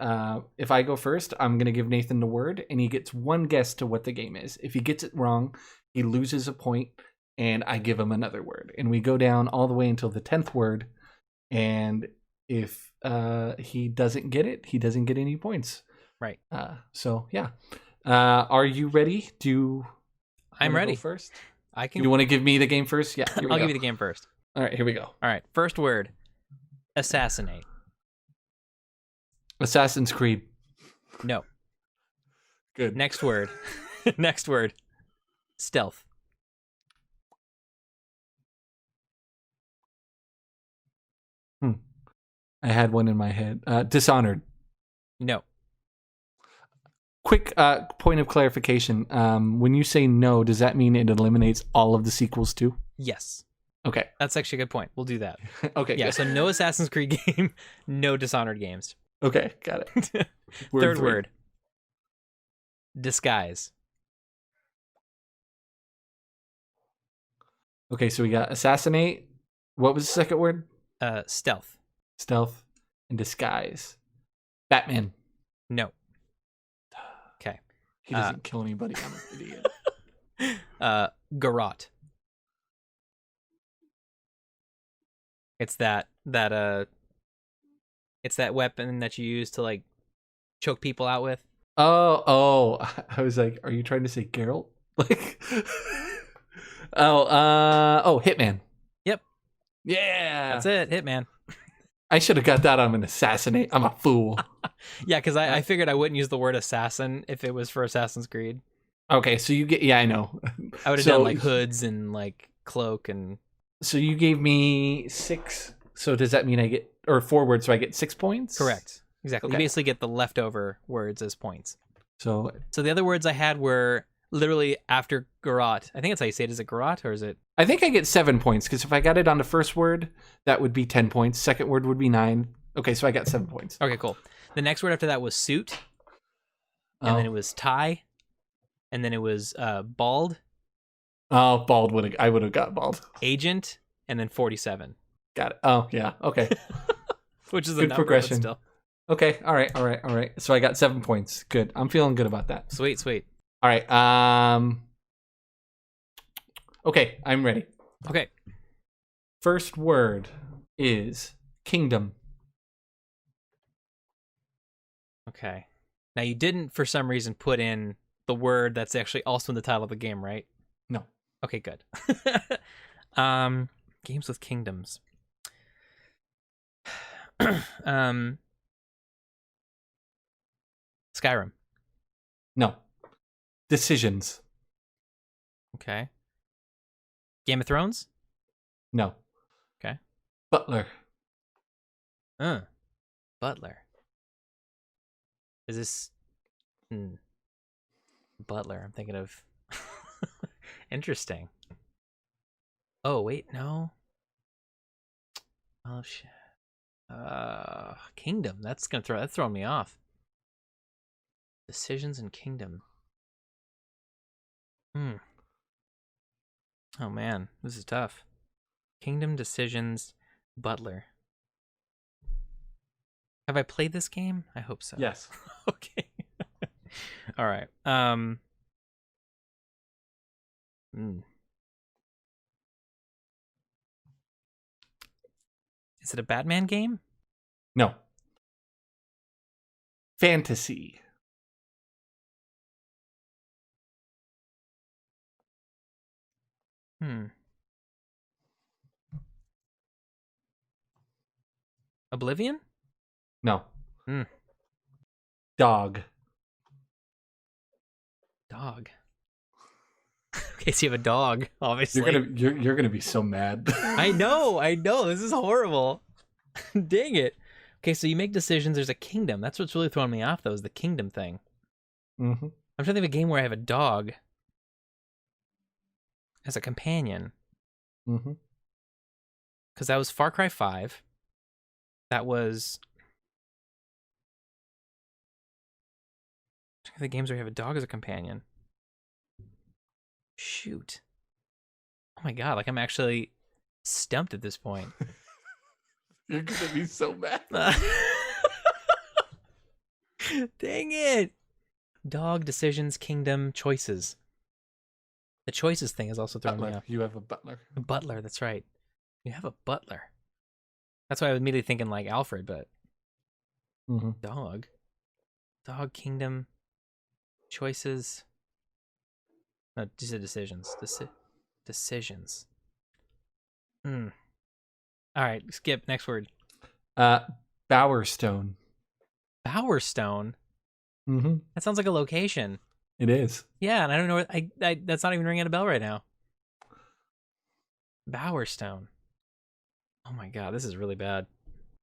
if I go first, I'm going to give Nathan the word, and he gets one guess to what the game is. If he gets it wrong, he loses a point, and I give him another word. And we go down all the way until the 10th word. And if he doesn't get it, he doesn't get any points. Right. So, yeah. Are you ready? I'm ready. Go first? I can. You want to give me the game first? Yeah. I'll give you the game first. All right, here we go. All right. First word. Assassinate. Assassin's Creed. No. Good. Next word. Next word. Stealth. I had one in my head. Dishonored. No. Quick point of clarification. When you say no, does that mean it eliminates all of the sequels too? Yes. Okay. That's actually a good point. We'll do that. Okay. Yeah, good. so no Assassin's Creed game, no Dishonored games. Okay, got it. Third word. Disguise. Okay, so we got assassinate. What was the second word? Stealth. Stealth and disguise. Batman. No. Okay. He doesn't kill anybody. I'm an idiot. Garrote. It's that it's that weapon that you use to like choke people out with. Oh, I was like, are you trying to say Geralt? Like Hitman. Yep. Yeah. That's it, Hitman. I should have got that on an assassinate. I'm a fool. Yeah, because I figured I wouldn't use the word assassin if it was for Assassin's Creed. Okay, so you get, yeah, I know. I would have done like hoods and like cloak and. So you gave me 6. So does that mean I get, or 4 words, so I get 6 points? Correct. Exactly. Okay. You basically get the leftover words as points. So the other words I had were literally after garrote. I think that's how you say it. Is it garrote or is it? I think I get 7 points because if I got it on the first word, that would be 10 points. Second word would be 9. Okay, so I got 7 points. Okay, cool. The next word after that was suit, and then it was tie, and then it was bald. Oh, bald I would have got bald. Agent, and then 47. Got it. Oh, yeah. Okay. Which is a good number, progression. but still. Okay. All right. So I got 7 points. Good. I'm feeling good about that. Sweet. All right. Okay, I'm ready. Okay. First word is kingdom. Okay. Now you didn't, for some reason, put in the word that's actually also in the title of the game, right? No. Okay, good. Games with kingdoms. Skyrim. No. Decisions. Okay. Game of Thrones? No. Okay. Butler. Butler. Is this Butler? I'm thinking of interesting. Oh wait, no. Oh shit. Kingdom. That's throwing me off. Decisions and kingdom. Oh man, this is tough. Kingdom, decisions, Butler. Have I played this game? I hope so. Yes. Okay. All right. Is it a Batman game? No. Fantasy. Oblivion? No. Dog. Okay, so you have a dog, obviously. You're gonna be so mad. I know. This is horrible. Dang it. Okay, so you make decisions. There's a kingdom. That's what's really throwing me off, though, is the kingdom thing. Mm-hmm. I'm trying to think of a game where I have a dog as a companion. Mm-hmm. Because that was Far Cry 5. That was the games where you have a dog as a companion. Shoot. Oh my god, like I'm actually stumped at this point. You're gonna be so mad. Dang it. Dog, decisions, kingdom, choices. The choices thing is also throwing me Butler. off. You have a butler. A butler, that's right. You have a butler. That's why I was immediately thinking like Alfred, but Mm-hmm. dog. Dog, kingdom, choices. No, just the decisions. Decisions. Hmm. All right, skip. Next word. Bowerstone. Bowerstone. Mm-hmm. That sounds like a location. It is. Yeah, and I don't know. I that's not even ringing a bell right now. Bowerstone. Oh my god, this is really bad.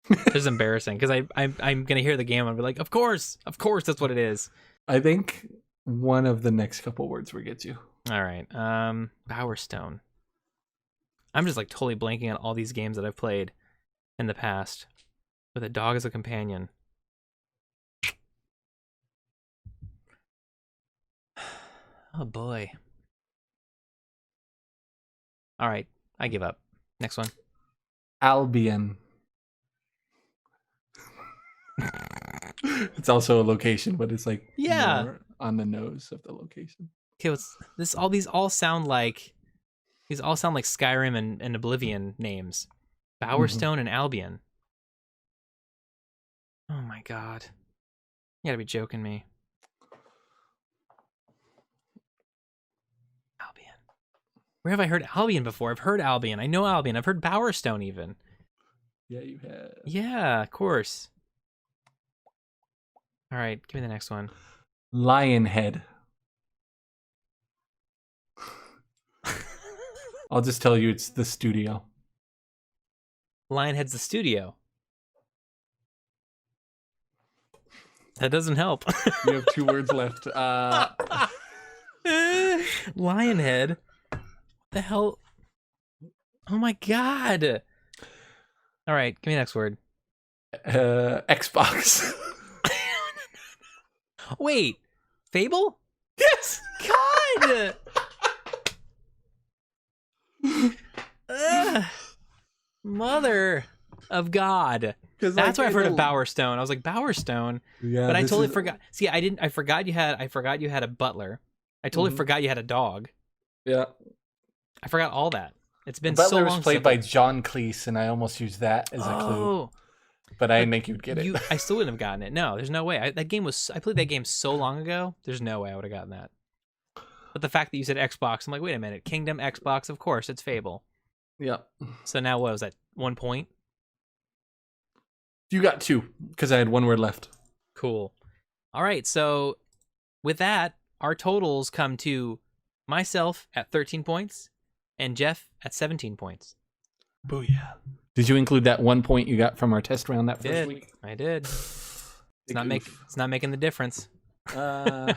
This is embarrassing because I'm gonna hear the game and I'll be like, of course, that's what it is. I think one of the next couple words will get you. All right, Bowerstone. I'm just like totally blanking on all these games that I've played in the past with a dog as a companion. Oh boy. All right, I give up. Next one. Albion. It's also a location, but it's like more on the nose of the location. Okay, what's this? These all sound like Skyrim and Oblivion names. Bowerstone and Albion. Oh my god. You gotta be joking me. Albion. Where have I heard Albion before? I've heard Albion. I know Albion. I've heard Bowerstone even. Yeah, you have. Yeah, of course. All right, give me the next one. Lionhead. I'll just tell you it's the studio. Lionhead's the studio. That doesn't help. You have 2 words left. Lionhead? What the hell? Oh my god. All right, give me the next word. Xbox. Wait, Fable? Yes. God. Mother of God. That's why I've heard of Bowerstone. I was like, Bowerstone? Yeah, but I totally forgot. See, I forgot you had a butler. I totally forgot you had a dog. Yeah. I forgot all that. It's been the so long. Butler was played by John Cleese, and I almost used that as a clue. But I didn't think you'd get it. I still wouldn't have gotten it. No, there's no way. I played that game so long ago. There's no way I would have gotten that. But the fact that you said Xbox, I'm like, wait a minute. Kingdom, Xbox, of course, it's Fable. Yeah. So now what was that? 1 point? You got 2, because I had 1 word left. Cool. All right, so with that, our totals come to myself at 13 points and Jeff at 17 points. Booyah. Did you include that 1 point you got from our test round that first week? I did. It's not making the difference. That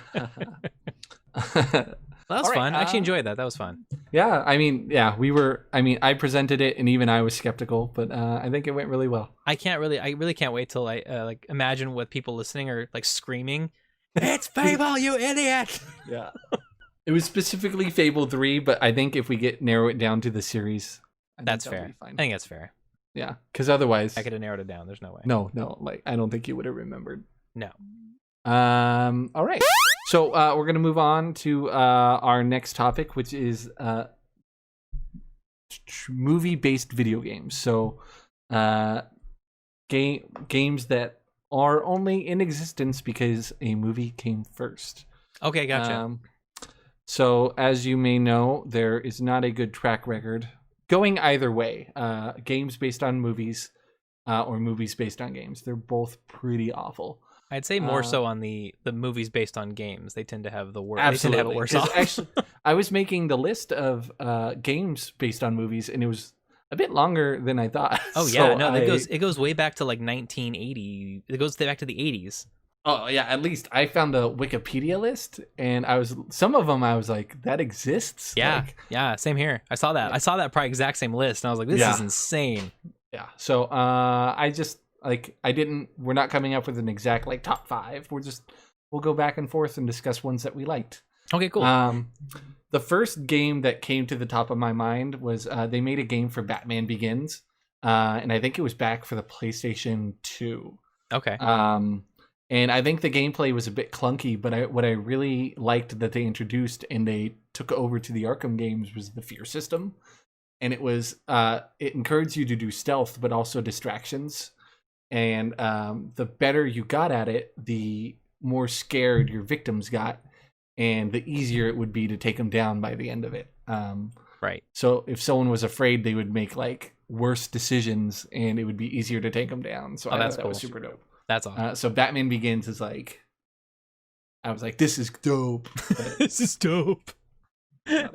was fun. I actually enjoyed that. That was fun. Yeah, I mean, I presented it, and even I was skeptical, but I think it went really well. I really can't wait till I like imagine what people listening are like screaming. It's Fable, you idiot! Yeah. It was specifically Fable 3, but I think if we narrow it down to the series, that's fair. I think that's fair. Yeah, because otherwise I could have narrowed it down. There's no way. No, like I don't think you would have remembered. No. All right. So we're gonna move on to our next topic, which is movie-based video games. So games that are only in existence because a movie came first. Okay, gotcha. So as you may know, there is not a good track record going either way. Games based on movies or movies based on games. They're both pretty awful. I'd say more so on the movies based on games. They tend to have the worst. Absolutely. They tend to have it worse off. Actually, I was making the list of games based on movies, and it was a bit longer than I thought. Oh yeah, no, it goes way back to like 1980. It goes back to the 80s. Oh yeah, at least I found the Wikipedia list, and some of them I was like, that exists. Yeah, like, yeah, same here. I saw that. Yeah. I saw that probably exact same list, and I was like, this is insane. Yeah. So we're not coming up with an exact like top 5. We'll go back and forth and discuss ones that we liked. Okay, cool. The first game that came to the top of my mind was they made a game for Batman Begins, and I think it was back for the PlayStation 2. Okay. And I think the gameplay was a bit clunky, but what I really liked that they introduced and they took over to the Arkham games was the fear system. And it encouraged you to do stealth, but also distractions. And the better you got at it, the more scared your victims got, and the easier it would be to take them down by the end of it. Right. So if someone was afraid, they would make like worse decisions, and it would be easier to take them down. So I that's thought that cool. was super dope. That's awesome. So Batman Begins is like, I was like, this is dope. This is dope. I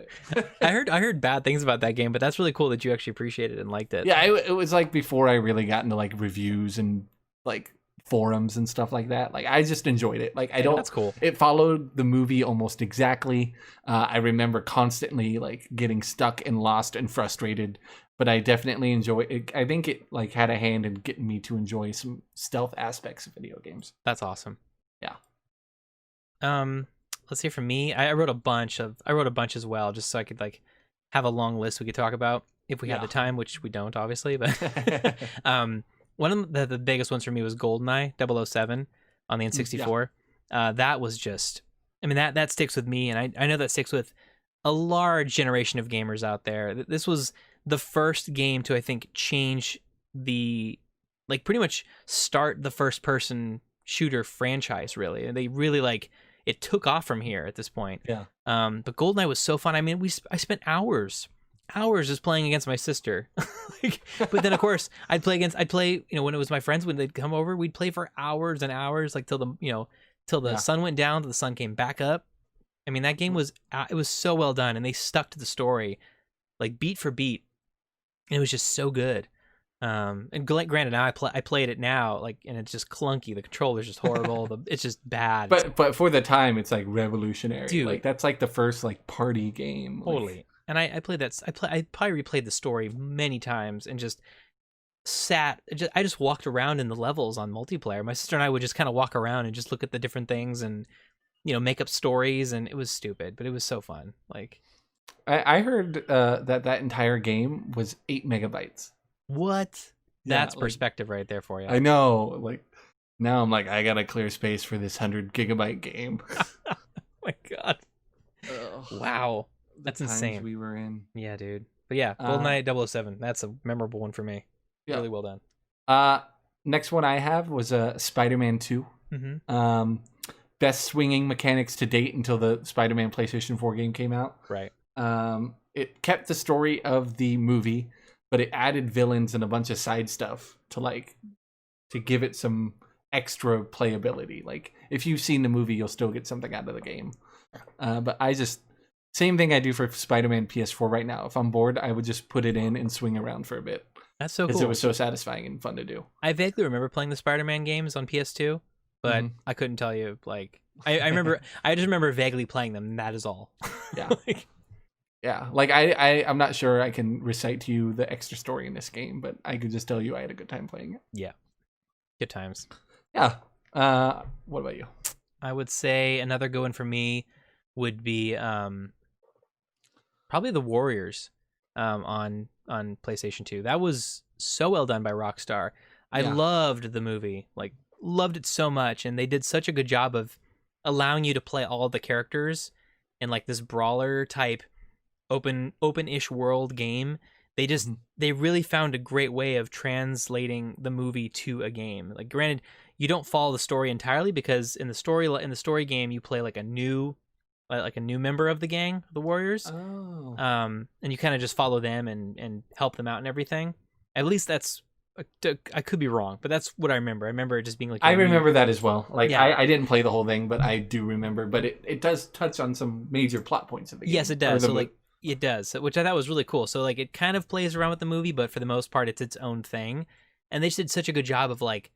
heard bad things about that game, but that's really cool that you actually appreciated it and liked it. Yeah, it was like before I really got into like reviews and like forums and stuff like that. Like I just enjoyed it. Like That's cool. It followed the movie almost exactly. I remember constantly like getting stuck and lost and frustrated, but I definitely enjoy it. I think it like had a hand in getting me to enjoy some stealth aspects of video games. That's awesome. Yeah. Let's see, from me, I wrote a bunch as well, just so I could like have a long list we could talk about if we had the time, which we don't, obviously. But one of the biggest ones for me was GoldenEye 007 on the N64. That was just, I mean, that sticks with me, and I know that sticks with a large generation of gamers out there. This was the first game to, I think, change like pretty much start the first person shooter franchise, really. And they really like, it took off from here at this point. Yeah. But GoldenEye was so fun. I mean, I spent hours just playing against my sister. But then of course I'd play, when it was my friends, when they'd come over, we'd play for hours and hours, like till the sun went down, till the sun came back up. I mean, that game was, it was so well done, and they stuck to the story, like beat for beat. And it was just so good. And granted, now I played it now, like, and it's just clunky. The controller's just horrible. It's just bad. But for the time, it's like revolutionary. Dude, like that's like the first like party game. Totally. Like... And I played that. I probably replayed the story many times and just I just walked around in the levels on multiplayer. My sister and I would just kind of walk around and just look at the different things and make up stories, and it was stupid, but it was so fun. Like, I heard that entire game was 8 megabytes. What? That's perspective right there for you. I know. Like, now I'm like, I gotta clear space for this 100 gigabyte game. Oh my god! Wow, that's insane. We were in. Yeah, dude. But yeah, GoldenEye 007. That's a memorable one for me. Yeah. Really well done. Next one I have was Spider-Man 2. Mm-hmm. Best swinging mechanics to date until the Spider-Man PlayStation 4 game came out. Right. It kept the story of the movie, but it added villains and a bunch of side stuff to give it some extra playability. Like, if you've seen the movie, you'll still get something out of the game. But same thing I do for Spider-Man PS4 right now. If I'm bored, I would just put it in and swing around for a bit. That's so cool. Because it was so satisfying and fun to do. I vaguely remember playing the Spider-Man games on PS2, but I couldn't tell you, like, I remember, I just remember vaguely playing them, and that is all. Yeah. Yeah, like I'm not sure I can recite to you the extra story in this game, but I could just tell you I had a good time playing it. Yeah, good times. Yeah. What about you? I would say another good one for me would be probably The Warriors on PlayStation 2. That was so well done by Rockstar. I loved the movie, like loved it so much, and they did such a good job of allowing you to play all the characters in like this brawler type open-ish world game. They really found a great way of translating the movie to a game. Like, granted, you don't follow the story entirely, because in the story game you play like a new member of the gang, the Warriors. Oh. And you kind of just follow them and help them out and everything. At least that's, I could be wrong, but that's what I remember. I remember it just being like, I remember that as well. Like, I didn't play the whole thing, but I do remember. But it does touch on some major plot points of the game. Yes, it does. So like, it does, which I thought was really cool. So like, it kind of plays around with the movie, but for the most part, it's its own thing. And they just did such a good job of like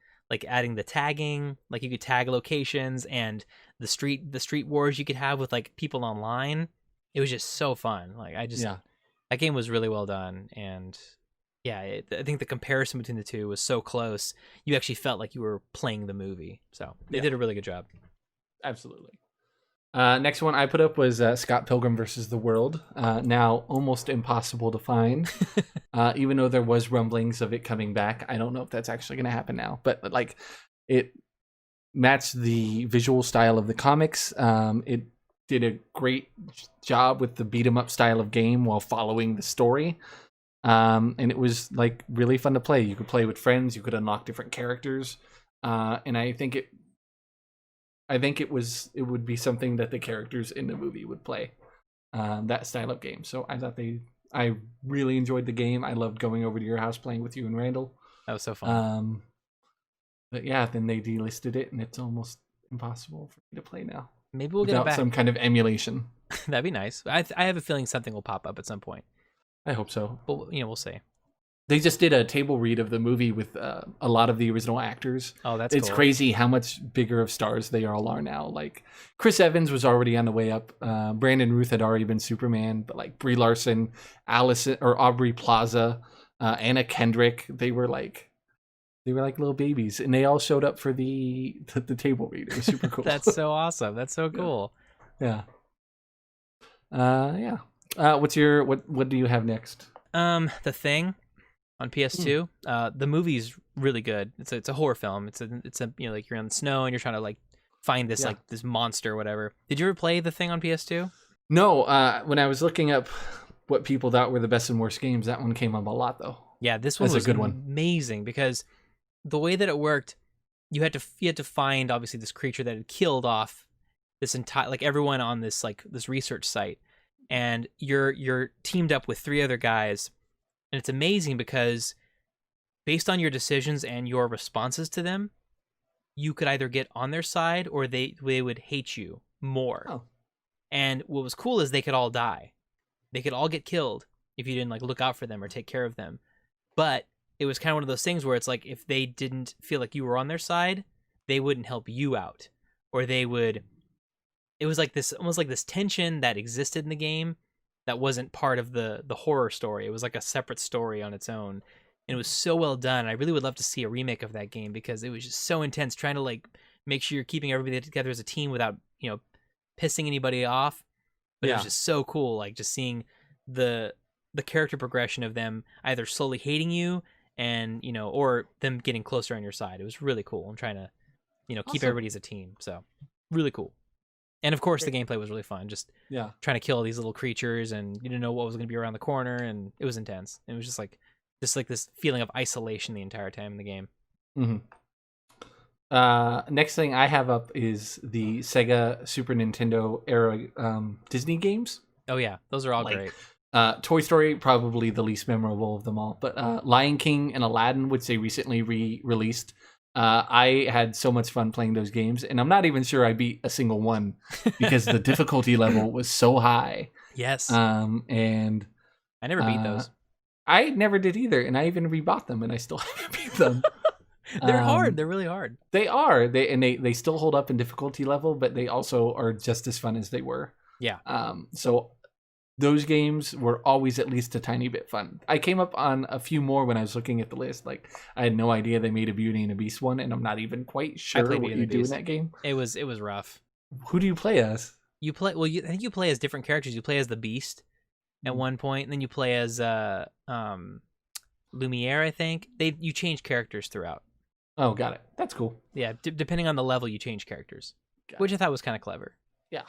adding the tagging. Like, you could tag locations, and the street wars you could have with like people online. It was just so fun. Like, that game was really well done. And yeah, I think the comparison between the two was so close. You actually felt like you were playing the movie. So they did a really good job. Absolutely. Next one I put up was Scott Pilgrim versus the World. Now almost impossible to find, even though there was rumblings of it coming back. I don't know if that's actually going to happen now, but like, it matched the visual style of the comics. It did a great job with the beat 'em up style of game while following the story. And it was like really fun to play. You could play with friends. You could unlock different characters. And I think it would be something that the characters in the movie would play. That style of game. So I really enjoyed the game. I loved going over to your house playing with you and Randall. That was so fun. But yeah, then they delisted it, and it's almost impossible for me to play now. Maybe we'll get it back. Some kind of emulation. That'd be nice. I have a feeling something will pop up at some point. I hope so. But we'll see. They just did a table read of the movie with a lot of the original actors. Oh, that's It's cool. crazy how much bigger of stars they all are now. Like Chris Evans was already on the way up. Brandon Ruth had already been Superman, but like Brie Larson, Allison or Aubrey Plaza, Anna Kendrick, they were like little babies, and they all showed up for the table read. It was super cool. That's so awesome. That's so cool. Yeah. Yeah. What do you have next? The Thing on PS2. The movie's really good. It's a horror film. It's a like you're on the snow and you're trying to like find this like this monster or whatever. Did you ever play The Thing on PS2? No. When I was looking up what people thought were the best and worst games, that one came up a lot though. Yeah, this one was a good one. Amazing because the way that it worked, you had to find obviously this creature that had killed off this entire like everyone on this research site, and you're teamed up with 3 other guys, and it's amazing because based on your decisions and your responses to them, you could either get on their side or they would hate you more. Oh. And what was cool is they could all die. They could all get killed if you didn't like look out for them or take care of them. But it was kind of one of those things where it's like if they didn't feel like you were on their side, they wouldn't help you out, or they would. It was like this almost like this tension that existed in the game that wasn't part of the horror story. It was like a separate story on its own, and it was so well done. I really would love to see a remake of that game because it was just so intense, trying to like make sure you're keeping everybody together as a team without pissing anybody off. But it was just so cool, like just seeing the character progression of them either slowly hating you and or them getting closer on your side. It was really cool. I'm trying to keep everybody as a team. So really cool. And of course the gameplay was really fun. Just trying to kill these little creatures, and you didn't know what was going to be around the corner, and it was intense. It was just like this feeling of isolation the entire time in the game. Next thing I have up is the Sega Super Nintendo era Disney games. Oh yeah, those are all great. Toy Story, probably the least memorable of them all, but Lion King and Aladdin, which they recently re-released. I had so much fun playing those games, and I'm not even sure I beat a single one because the difficulty level was so high. Yes. And I never beat those. I never did either, and I even rebought them, and I still haven't beat them. They're hard. They're really hard. They are. They still hold up in difficulty level, but they also are just as fun as they were. Yeah. So those games were always at least a tiny bit fun. I came up on a few more when I was looking at the list. Like I had no idea they made a Beauty and the Beast one, and I'm not even quite sure what you do in that game. It was rough. Who do you play as? I think you play as different characters. You play as the Beast at one point, and then you play as Lumiere. I think you change characters throughout. Oh, got it. That's cool. Yeah, depending on the level, you change characters, which I thought was kind of clever. Yeah.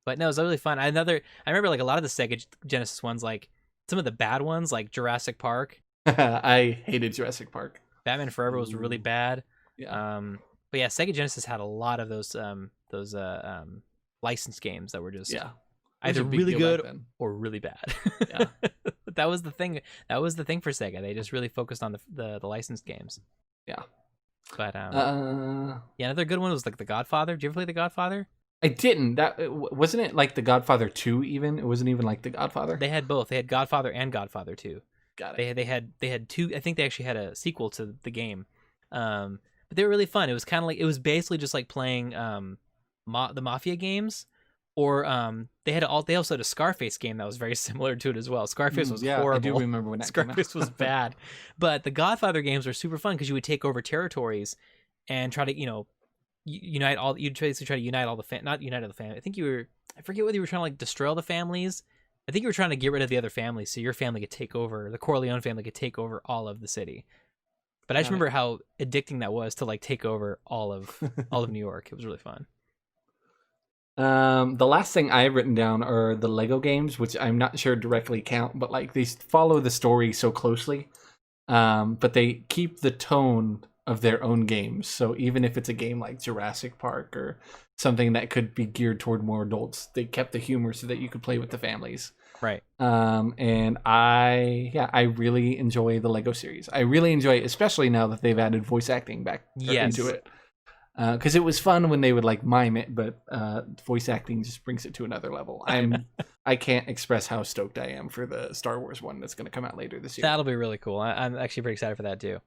But no, it was really fun. I remember like a lot of the Sega Genesis ones, like some of the bad ones, like Jurassic Park. I hated Jurassic Park. Batman Forever was really bad. Yeah. But yeah, Sega Genesis had a lot of those licensed games that were just either really good or really bad. Yeah. That was the thing. That was the thing for Sega. They just really focused on the licensed games. Yeah. But another good one was like The Godfather. Did you ever play The Godfather? I didn't. That wasn't it like The Godfather 2 even? It wasn't even like The Godfather. They had both. They had Godfather and Godfather 2. Got it. They had two. I think they actually had a sequel to the game. But they were really fun. It was kind of like, it was basically just like playing the Mafia games, or they also had a Scarface game that was very similar to it as well. Scarface was horrible. I do remember when that Scarface was bad. But the Godfather games were super fun because you would take over territories and try to unite all. You'd basically try to unite all the not unite all the family. I forget whether you were trying to like destroy all the families. I think you were trying to get rid of the other families so your family could take over. The Corleone family could take over all of the city. But I just remember how addicting that was to like take over all of New York. It was really fun. The last thing I've written down are the Lego games, which I'm not sure directly count, but like they follow the story so closely. But they keep the tone of their own games. So even if it's a game like Jurassic Park or something that could be geared toward more adults, they kept the humor so that you could play with the families. Right. And I really enjoy the Lego series. I really enjoy it, especially now that they've added voice acting back into it. Because it was fun when they would like mime it, but voice acting just brings it to another level. I can't express how stoked I am for the Star Wars one that's going to come out later this year. That'll be really cool. I'm actually pretty excited for that too.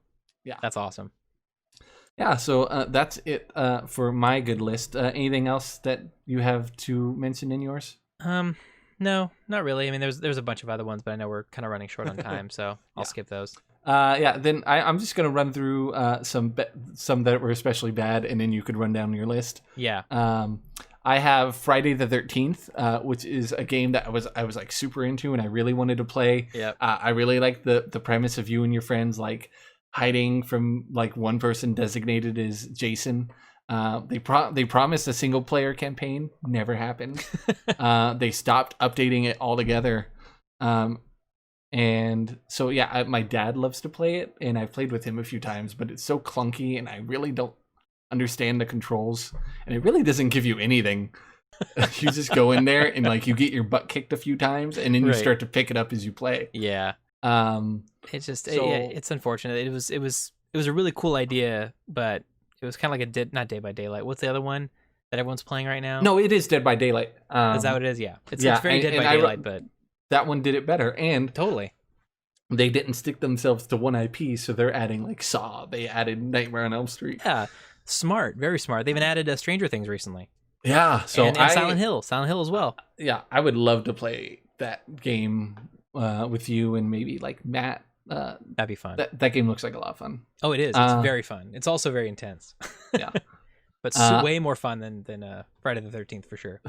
Yeah, that's awesome. Yeah, so that's it for my good list. Anything else that you have to mention in yours? No, not really. I mean, there's a bunch of other ones, but I know we're kind of running short on time, so I'll skip those. Then I'm just gonna run through some that were especially bad, and then you could run down your list. Yeah. I have Friday the 13th, which is a game that I was like super into, and I really wanted to play. Yeah. I really like the premise of you and your friends like hiding from like one person designated as Jason. They promised a single player campaign, never happened. They stopped updating it altogether. And so yeah, my dad loves to play it, and I've played with him a few times, but it's so clunky, and I really don't understand the controls, and it really doesn't give you anything. You just go in there and like you get your butt kicked a few times, and then you start to pick it up as you play. Yeah. It's just it's unfortunate. It was a really cool idea, but it was kind of like not Dead by Daylight. What's the other one that everyone's playing right now? No, it is Dead by Daylight. Is that what it is? Yeah. It's very Dead by Daylight, but that one did it better, and totally. They didn't stick themselves to one IP, so they're adding like Saw. They added Nightmare on Elm Street. Yeah, smart, very smart. They even added Stranger Things recently. Yeah, so and Silent Hill as well. Yeah, I would love to play that game with you and maybe like Matt. That'd be fun. That game looks like a lot of fun. Oh, it is. It's very fun. It's also very intense. Yeah, but way more fun than Friday the 13th for sure.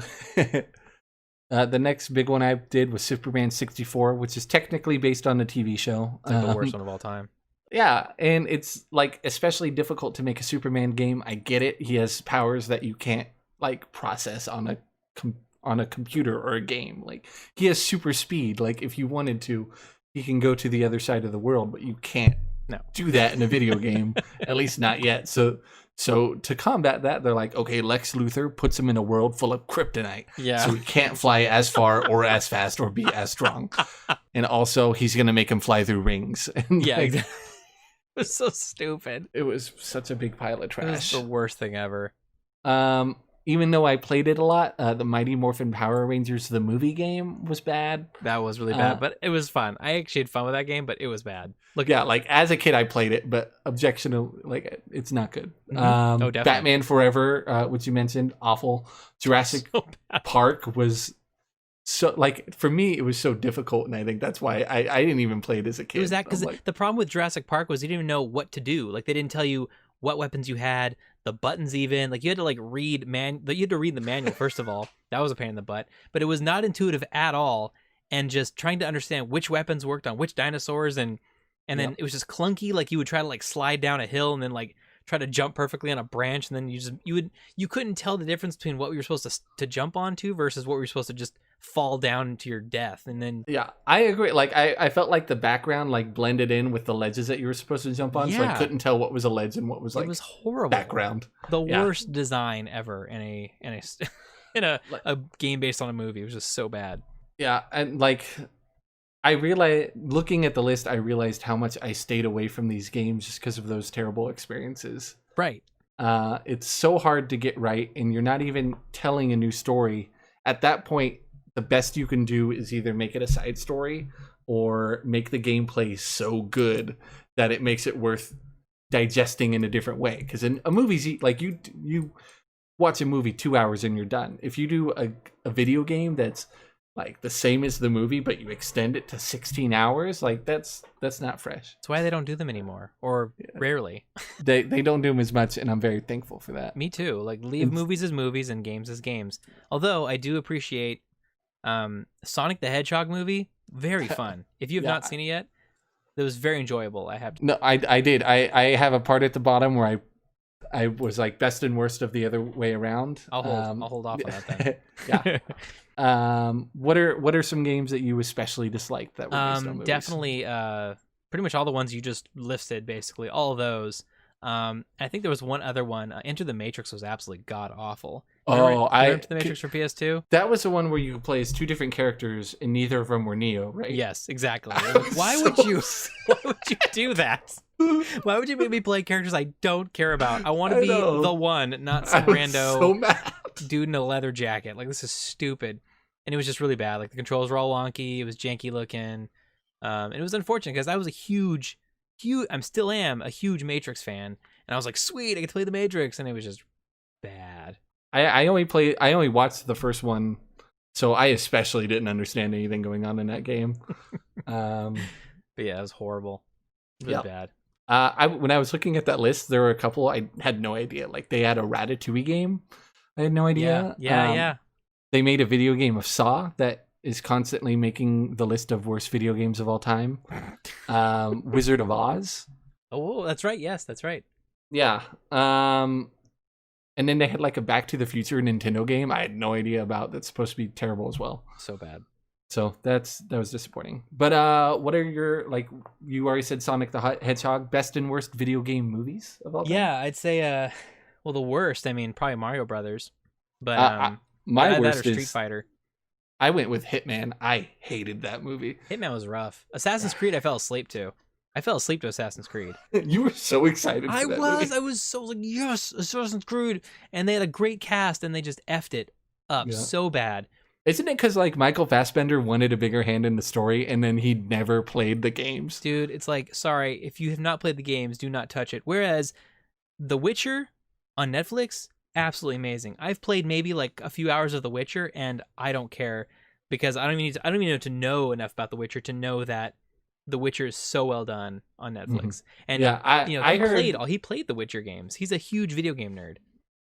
The next big one I did was Superman 64, which is technically based on the TV show. It's like the worst one of all time. Yeah, and it's like especially difficult to make a Superman game. I get it. He has powers that you can't like process on a computer or a game. Like he has super speed. Like if you wanted to, he can go to the other side of the world, but you can't do that in a video game. At least not yet. So to combat that, they're like, okay, Lex Luthor puts him in a world full of kryptonite. Yeah. So he can't fly as far or as fast or be as strong. And also he's going to make him fly through rings. And yeah. It was so stupid. It was such a big pile of trash. It was the worst thing ever. Even though I played it a lot, the Mighty Morphin Power Rangers, the movie game, was bad. That was really bad, but it was fun. I actually had fun with that game, but it was bad. Like as a kid, I played it, but objectionable, like it's not good. Mm-hmm. Oh, definitely. Batman Forever, which you mentioned, awful. Jurassic Park was so like for me, it was so difficult, and I think that's why I didn't even play it as a kid. It was that because the problem with Jurassic Park was you didn't even know what to do. Like they didn't tell you what weapons you had, the buttons even. Like you had to like read the manual first of all. That was a pain in the butt. But it was not intuitive at all, and just trying to understand which weapons worked on which dinosaurs and then it was just clunky. Like you would try to like slide down a hill and then like try to jump perfectly on a branch, and then you couldn't tell the difference between what we were supposed to jump onto versus what we were supposed to just fall down to your death. And then I agree. Like I felt like the background like blended in with the ledges that you were supposed to jump on, so I couldn't tell what was a ledge and what was like it was horrible background. The worst design ever in a game based on a movie. It was just so bad. Yeah, and like I realized, looking at the list, I realized how much I stayed away from these games just because of those terrible experiences. Right. It's so hard to get right, and you're not even telling a new story. At that point, the best you can do is either make it a side story or make the gameplay so good that it makes it worth digesting in a different way. Because in a movie, like you watch a movie 2 hours and you're done. If you do a video game that's like the same as the movie, but you extend it to 16 hours, like that's not fresh. That's why they don't do them anymore, or rarely. They don't do them as much, and I'm very thankful for that. Me too. Like leave movies as movies and games as games. Although I do appreciate Sonic the Hedgehog movie, very fun. If you have not seen it yet, That was very enjoyable. I have to. No, I did. I have a part at the bottom where I was like best and worst of the other way around. I'll hold off on that then. Yeah. What are some games that you especially disliked that were based on movies? Definitely. Pretty much all the ones you just listed. Basically, all of those. I think there was one other one. Enter the Matrix was absolutely god awful. Remember Enter the Matrix for PS2. That was the one where you could play as two different characters and neither of them were Neo, right? Yes, exactly. Why would you do that? Why would you make me play characters I don't care about? I want to be the one, not some rando dude in a leather jacket. Like, this is stupid. And it was just really bad. Like, the controls were all wonky. It was janky looking. And it was unfortunate because I was a huge, I still am a huge Matrix fan. And I was like, sweet, I get to play the Matrix. And it was just bad. I only watched the first one, so I especially didn't understand anything going on in that game. But yeah, it was horrible. Really bad. When I was looking at that list, there were a couple I had no idea. Like, they had a Ratatouille game. I had no idea. Yeah. They made a video game of Saw that is constantly making the list of worst video games of all time. Wizard of Oz. Oh, that's right. Yes, that's right. Yeah. And then they had like a Back to the Future Nintendo game I had no idea about that's supposed to be terrible as well. So bad. So that was disappointing. But what are your, like, you already said Sonic the Hedgehog, best and worst video game movies of all time? Yeah, I'd say well, the worst, I mean, probably Mario Brothers. But my worst Street is Fighter. I went with Hitman. I hated that movie. Hitman was rough. Assassin's Creed I fell asleep to. I fell asleep to Assassin's Creed. You were so excited for that movie. I was like, yes, Assassin's Creed. And they had a great cast, and they just effed it up so bad. Isn't it because, like, Michael Fassbender wanted a bigger hand in the story, and then he never played the games? Dude, it's like, sorry, if you have not played the games, do not touch it. Whereas The Witcher on Netflix, absolutely amazing. I've played maybe like a few hours of The Witcher, and I don't care because I don't even need to know enough about The Witcher to know that The Witcher is so well done on Netflix. And he played the Witcher games. He's a huge video game nerd.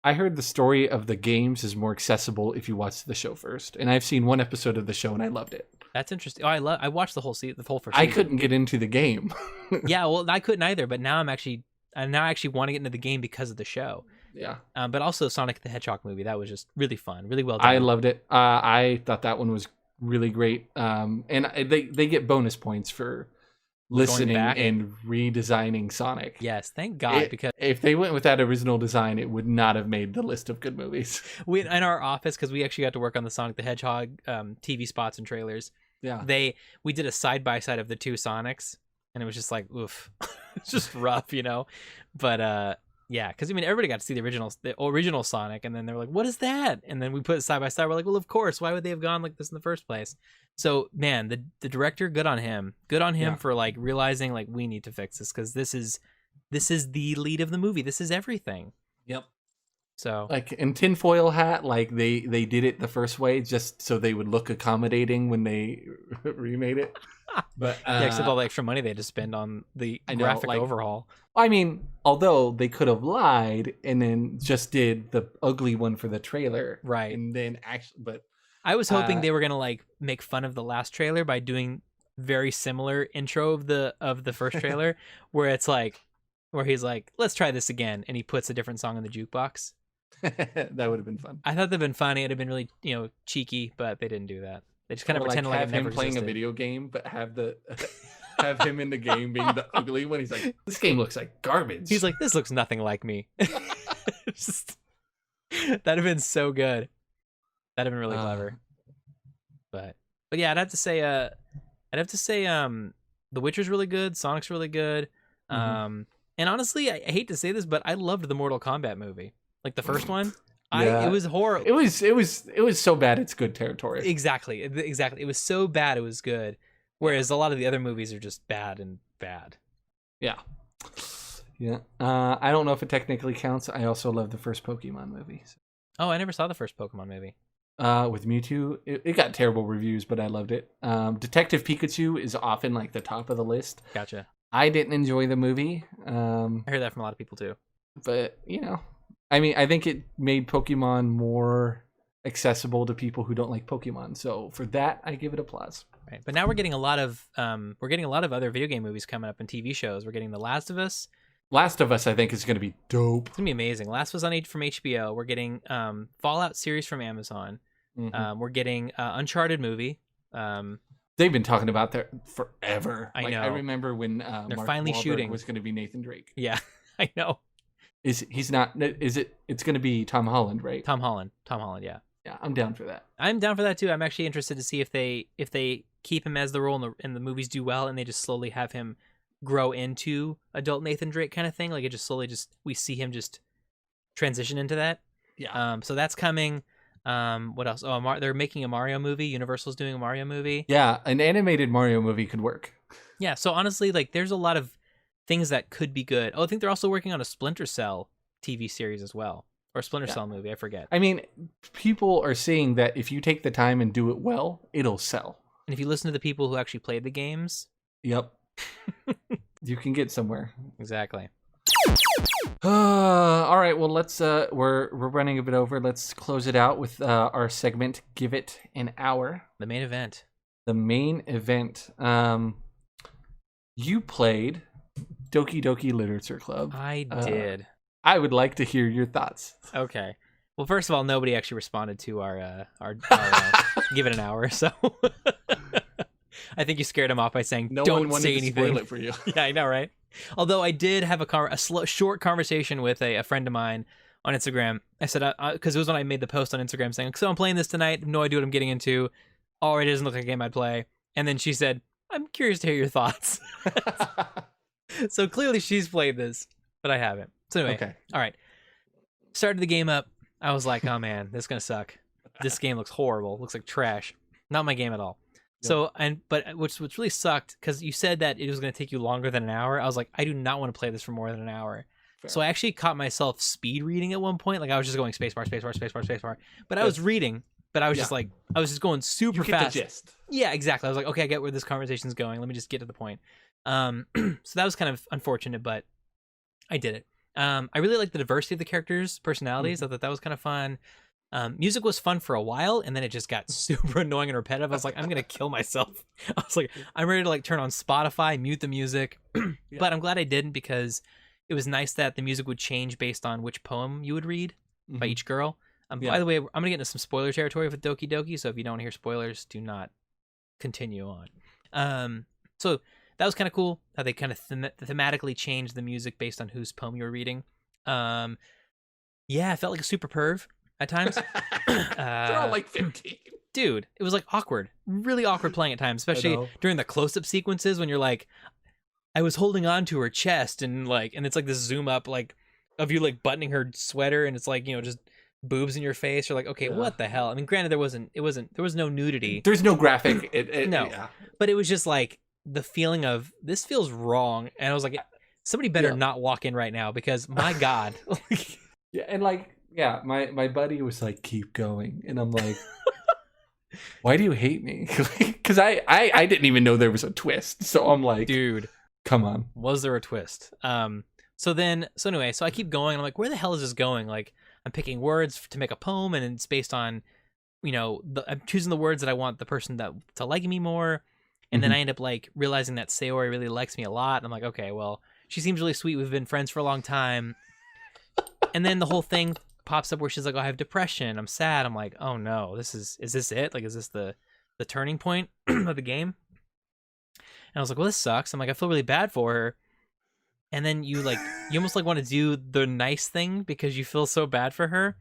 I heard the story of the games is more accessible if you watch the show first, and I've seen one episode of the show and I loved it. That's interesting. I watched the whole first season. I couldn't get into the game. Yeah, well, I couldn't either. But now I actually want to get into the game because of the show. Yeah. But also Sonic the Hedgehog movie, that was just really fun, really well done. I loved it. I thought that one was really great. And they get bonus points for listening and redesigning Sonic. Yes, thank God, because if they went with that original design, it would not have made the list of good movies. We in our office, because we actually got to work on the Sonic the Hedgehog TV spots and trailers. Yeah, we did a side by side of the two Sonics, and it was just like, oof, it's just rough, you know. But yeah, because I mean, everybody got to see the original Sonic, and then they were like, "What is that?" And then we put it side by side. We're like, "Well, of course. Why would they have gone like this in the first place?" So, man, the director, good on him for like realizing like we need to fix this because this is the lead of the movie. This is everything. Yep. So, like in tinfoil hat, like they did it the first way just so they would look accommodating when they remade it. But yeah, except all the extra money they had to spend on the graphic overhaul. I mean, although they could have lied and then just did the ugly one for the trailer, right? And then actually, but I was hoping they were gonna like make fun of the last trailer by doing very similar intro of the first trailer, where it's like, where he's like, "Let's try this again," and he puts a different song in the jukebox. That would have been fun. I thought that'd been funny. It'd have been really, cheeky, but they didn't do that. They just kind of pretended like it never playing existed. A video game, but have him in the game being the ugly one. He's like, "This game looks like garbage." He's like, "This looks nothing like me." That'd have been so good. That'd have been really clever. But yeah, I'd have to say, The Witcher's really good. Sonic's really good. And honestly, I hate to say this, but I loved the Mortal Kombat movie, like the first one. Yeah. It was horrible. It was so bad it's good territory. Exactly. It was so bad it was good. Whereas a lot of the other movies are just bad and bad. Yeah. Yeah. I don't know if it technically counts. I also love the first Pokemon movie. Oh, I never saw the first Pokemon movie. With Mewtwo, it got terrible reviews, but I loved it. Detective Pikachu is often like the top of the list. Gotcha. I didn't enjoy the movie. I heard that from a lot of people too. But I mean, I think it made Pokemon more accessible to people who don't like Pokemon. So for that, I give it applause. Right. But now we're getting a lot of other video game movies coming up and TV shows. We're getting The Last of Us. Last of Us, I think, is going to be dope. It's gonna be amazing. Last of Us from HBO. We're getting Fallout series from Amazon. Mm-hmm. We're getting Uncharted movie. They've been talking about that forever. I know. I remember when they're Mark finally Wahlberg shooting. was going to be Nathan Drake. Yeah, I know. He's not? Is it? It's going to be Tom Holland, right? Tom Holland. Yeah. Yeah, I'm down for that. I'm down for that too. I'm actually interested to see if they keep him as the role and the movies do well, and they just slowly have him grow into adult Nathan Drake kind of thing. Like it just slowly we see him just transition into that. Yeah. So that's coming. What else? Oh, they're making a Mario movie. Universal's doing a Mario movie. Yeah, an animated Mario movie could work. Yeah. So honestly, like there's a lot of things that could be good. Oh, I think they're also working on a Splinter Cell TV series as well. Or Splinter Cell movie, I forget. I mean, people are saying that if you take the time and do it well, it'll sell. And if you listen to the people who actually played the games... Yep. You can get somewhere. Exactly. All right, well, let's... We're running a bit over. Let's close it out with our segment, Give It an Hour. The main event. The main event. You played Doki Doki Literature Club. I did. I would like to hear your thoughts. Okay. Well, first of all, nobody actually responded to our Give It an Hour, so I think you scared him off by saying don't say anything. Spoil it for you. Yeah, I know, right? Although I did have a short conversation with a friend of mine on Instagram. I said because it was when I made the post on Instagram saying, "So I'm playing this tonight. No idea what I'm getting into. Already doesn't look like a game I'd play." And then she said, "I'm curious to hear your thoughts." So clearly she's played this, but I haven't. So anyway, okay. All right. Started the game up. I was like, oh man, this is gonna suck. This game looks horrible. Looks like trash. Not my game at all. Yep. So but which really sucked because you said that it was gonna take you longer than an hour. I was like, I do not want to play this for more than an hour. Fair. So I actually caught myself speed reading at one point. Like I was just going spacebar. But I was reading. But I was just like, I was just going super fast. The gist. Yeah, exactly. I was like, okay, I get where this conversation's going. Let me just get to the point. So that was kind of unfortunate, but I did it. I really liked the diversity of the characters' personalities. Mm-hmm. I thought that was kind of fun. Music was fun for a while, and then it just got super annoying and repetitive. I was like, I'm gonna kill myself. I was like, I'm ready to like turn on Spotify, mute the music. But I'm glad I didn't because it was nice that the music would change based on which poem you would read by each girl. By the way, I'm gonna get into some spoiler territory with Doki Doki, so if you don't want to hear spoilers, do not continue on. So that was kind of cool how they kind of thematically changed the music based on whose poem you were reading. Yeah, I felt like a super perv at times. They're all like 15. Dude, it was like awkward. Really awkward playing at times, especially during the close-up sequences when you're like, I was holding on to her chest and it's like this zoom up like of you like buttoning her sweater and it's like, you know, just boobs in your face. You're like, okay, what the hell? I mean, granted, there was no nudity. There's no graphic. No, but it was just like, the feeling of this feels wrong, and I was like, somebody better not walk in right now because my God. Yeah, and my buddy was like, keep going, and I'm like, why do you hate me? Because I didn't even know there was a twist, so I'm like, dude, come on, was there a twist? So anyway, so I keep going. I'm like, where the hell is this going? Like, I'm picking words to make a poem, and it's based on, you know, I'm choosing the words that I want the person to like me more. And then I end up like realizing that Sayori really likes me a lot. And I'm like, okay, well, she seems really sweet. We've been friends for a long time. And then the whole thing pops up where she's like, oh, I have depression. I'm sad. I'm like, oh no, is this it? Like, is this the turning point of the game? And I was like, well, this sucks. I'm like, I feel really bad for her. And then you almost like want to do the nice thing because you feel so bad for her.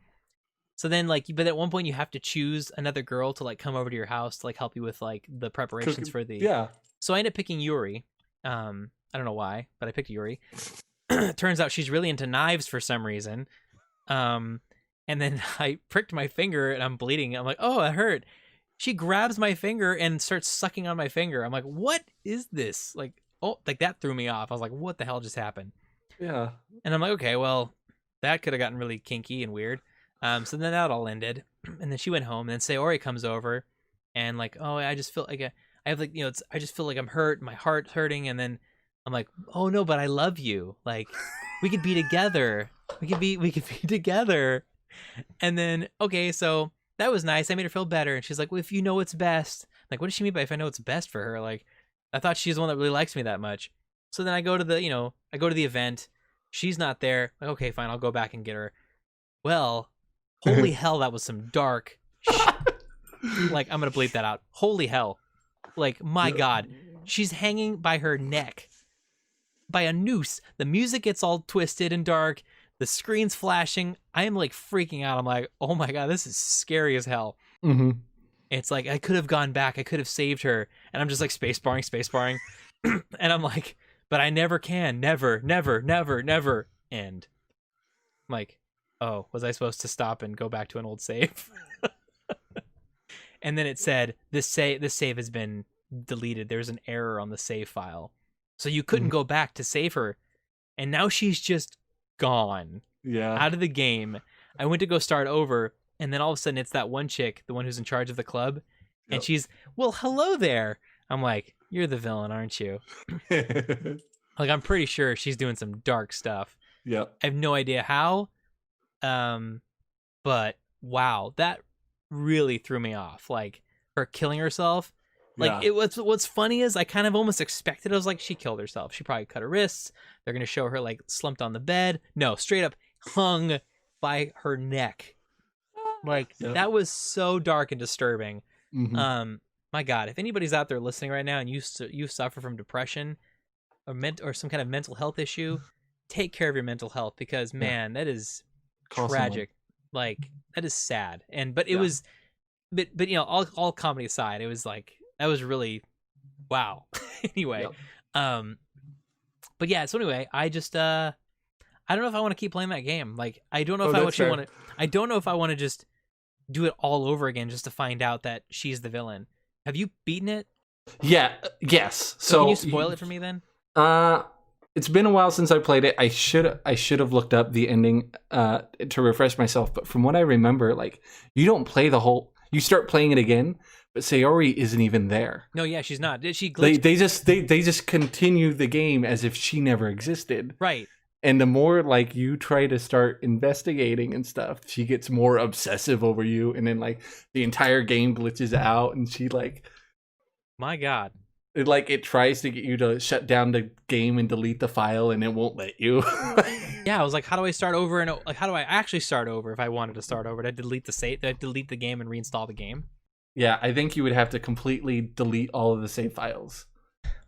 So then, but at one point you have to choose another girl to like come over to your house to like help you with like the preparations for the. Yeah. So I ended up picking Yuri. I don't know why, but I picked Yuri. Turns out she's really into knives for some reason. And then I pricked my finger and I'm bleeding. I'm like, oh, it hurt. She grabs my finger and starts sucking on my finger. I'm like, what is this? Like, oh, like that threw me off. I was like, what the hell just happened? Yeah. And I'm like, okay, well, that could have gotten really kinky and weird. So then that all ended, and then she went home, and then Sayori comes over, and like, oh, I just feel like I have like, you know, I just feel like I'm hurt, my heart's hurting, and then I'm like, oh no, but I love you, like, we could be together, we could be together, and then okay, so that was nice. I made her feel better. And she's like, well, if you know what's best. Like, what does she mean by if I know what's best for her? Like, I thought she's the one that really likes me that much. So then I go to the event. She's not there. Like, okay, fine. I'll go back and get her. Well, holy hell, that was some dark shit. Like, I'm going to bleep that out. Holy hell. Like, my God. She's hanging by her neck by a noose. The music gets all twisted and dark. The screen's flashing. I am like freaking out. I'm like, oh my God, this is scary as hell. Mm-hmm. It's like, I could have gone back. I could have saved her. And I'm just like spacebarring. And I'm like, but I never can. Never. And I'm like, oh, was I supposed to stop and go back to an old save? And then it said, this save has been deleted. There's an error on the save file. So you couldn't go back to save her. And now she's just gone. Yeah. Out of the game. I went to go start over, and then all of a sudden it's that one chick, the one who's in charge of the club, and she's, well, hello there. I'm like, you're the villain, aren't you? Like, I'm pretty sure she's doing some dark stuff. Yeah. I have no idea how. But wow, that really threw me off. Like, her killing herself. Like, what's funny is I kind of almost expected. I was like, she killed herself. She probably cut her wrists. They're going to show her, like, slumped on the bed. No, straight up hung by her neck. Like, that was so dark and disturbing. Mm-hmm. My God, if anybody's out there listening right now and you suffer from depression or some kind of mental health issue, take care of your mental health, because, man, that is tragic. Like, that is sad. But it was, but all comedy aside, it was like, that was really, wow. Anyway, but yeah. So anyway, I just I don't know if I want to keep playing that game. Like, I don't know if I actually want to. I don't know if I want to just do it all over again just to find out that she's the villain. Have you beaten it? Yeah. Yes. So can you spoil it for me then? It's been a while since I played it. I should have looked up the ending to refresh myself. But from what I remember, like, you don't play the whole. You start playing it again. But Sayori isn't even there. No, yeah, she's not. Did she glitch? They just continue the game as if she never existed. Right. And the more, like, you try to start investigating and stuff, she gets more obsessive over you, and then, like, the entire game glitches out, and she, like, my God, it tries to get you to shut down the game and delete the file, and it won't let you. Yeah, I was like, how do I start over? And like, how do I actually start over if I wanted to start over? Did I delete the save? Did I delete the game and reinstall the game? Yeah, I think you would have to completely delete all of the save files.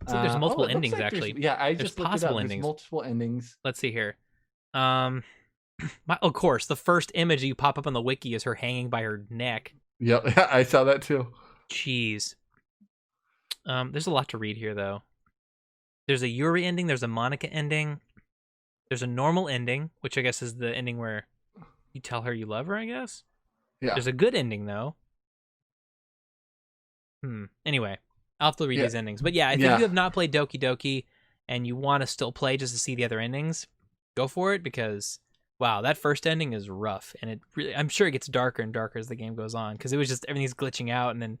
So there's multiple endings, like actually. I just looked it up. There's multiple endings. Let's see here. Of course, the first image that you pop up on the wiki is her hanging by her neck. Yep, I saw that too. Jeez. There's a lot to read here, though. There's a Yuri ending. There's a Monica ending. There's a normal ending, which I guess is the ending where you tell her you love her, I guess. Yeah. There's a good ending, though. Anyway, I'll have to read these endings. But yeah, if you have not played Doki Doki and you want to still play just to see the other endings, go for it, because, wow, that first ending is rough. And it really, I'm sure it gets darker and darker as the game goes on, because it was just, everything's glitching out, and then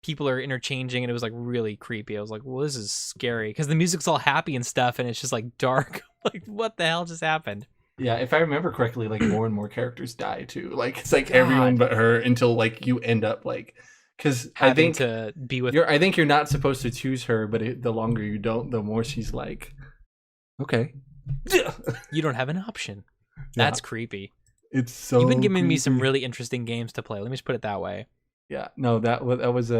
people are interchanging, and it was like really creepy. I was like, well, this is scary, because the music's all happy and stuff, and it's just like dark. Like, what the hell just happened? Yeah, if I remember correctly, like, more and more characters die too. Like, it's like everyone but her, until, like, you end up, like, because I think to be with I think you're not supposed to choose her, but the longer you don't, the more she's like, okay. You don't have an option. That's creepy. It's so. You've been giving creepy. me some really interesting games to play. Let me just put it that way. Yeah, no, that was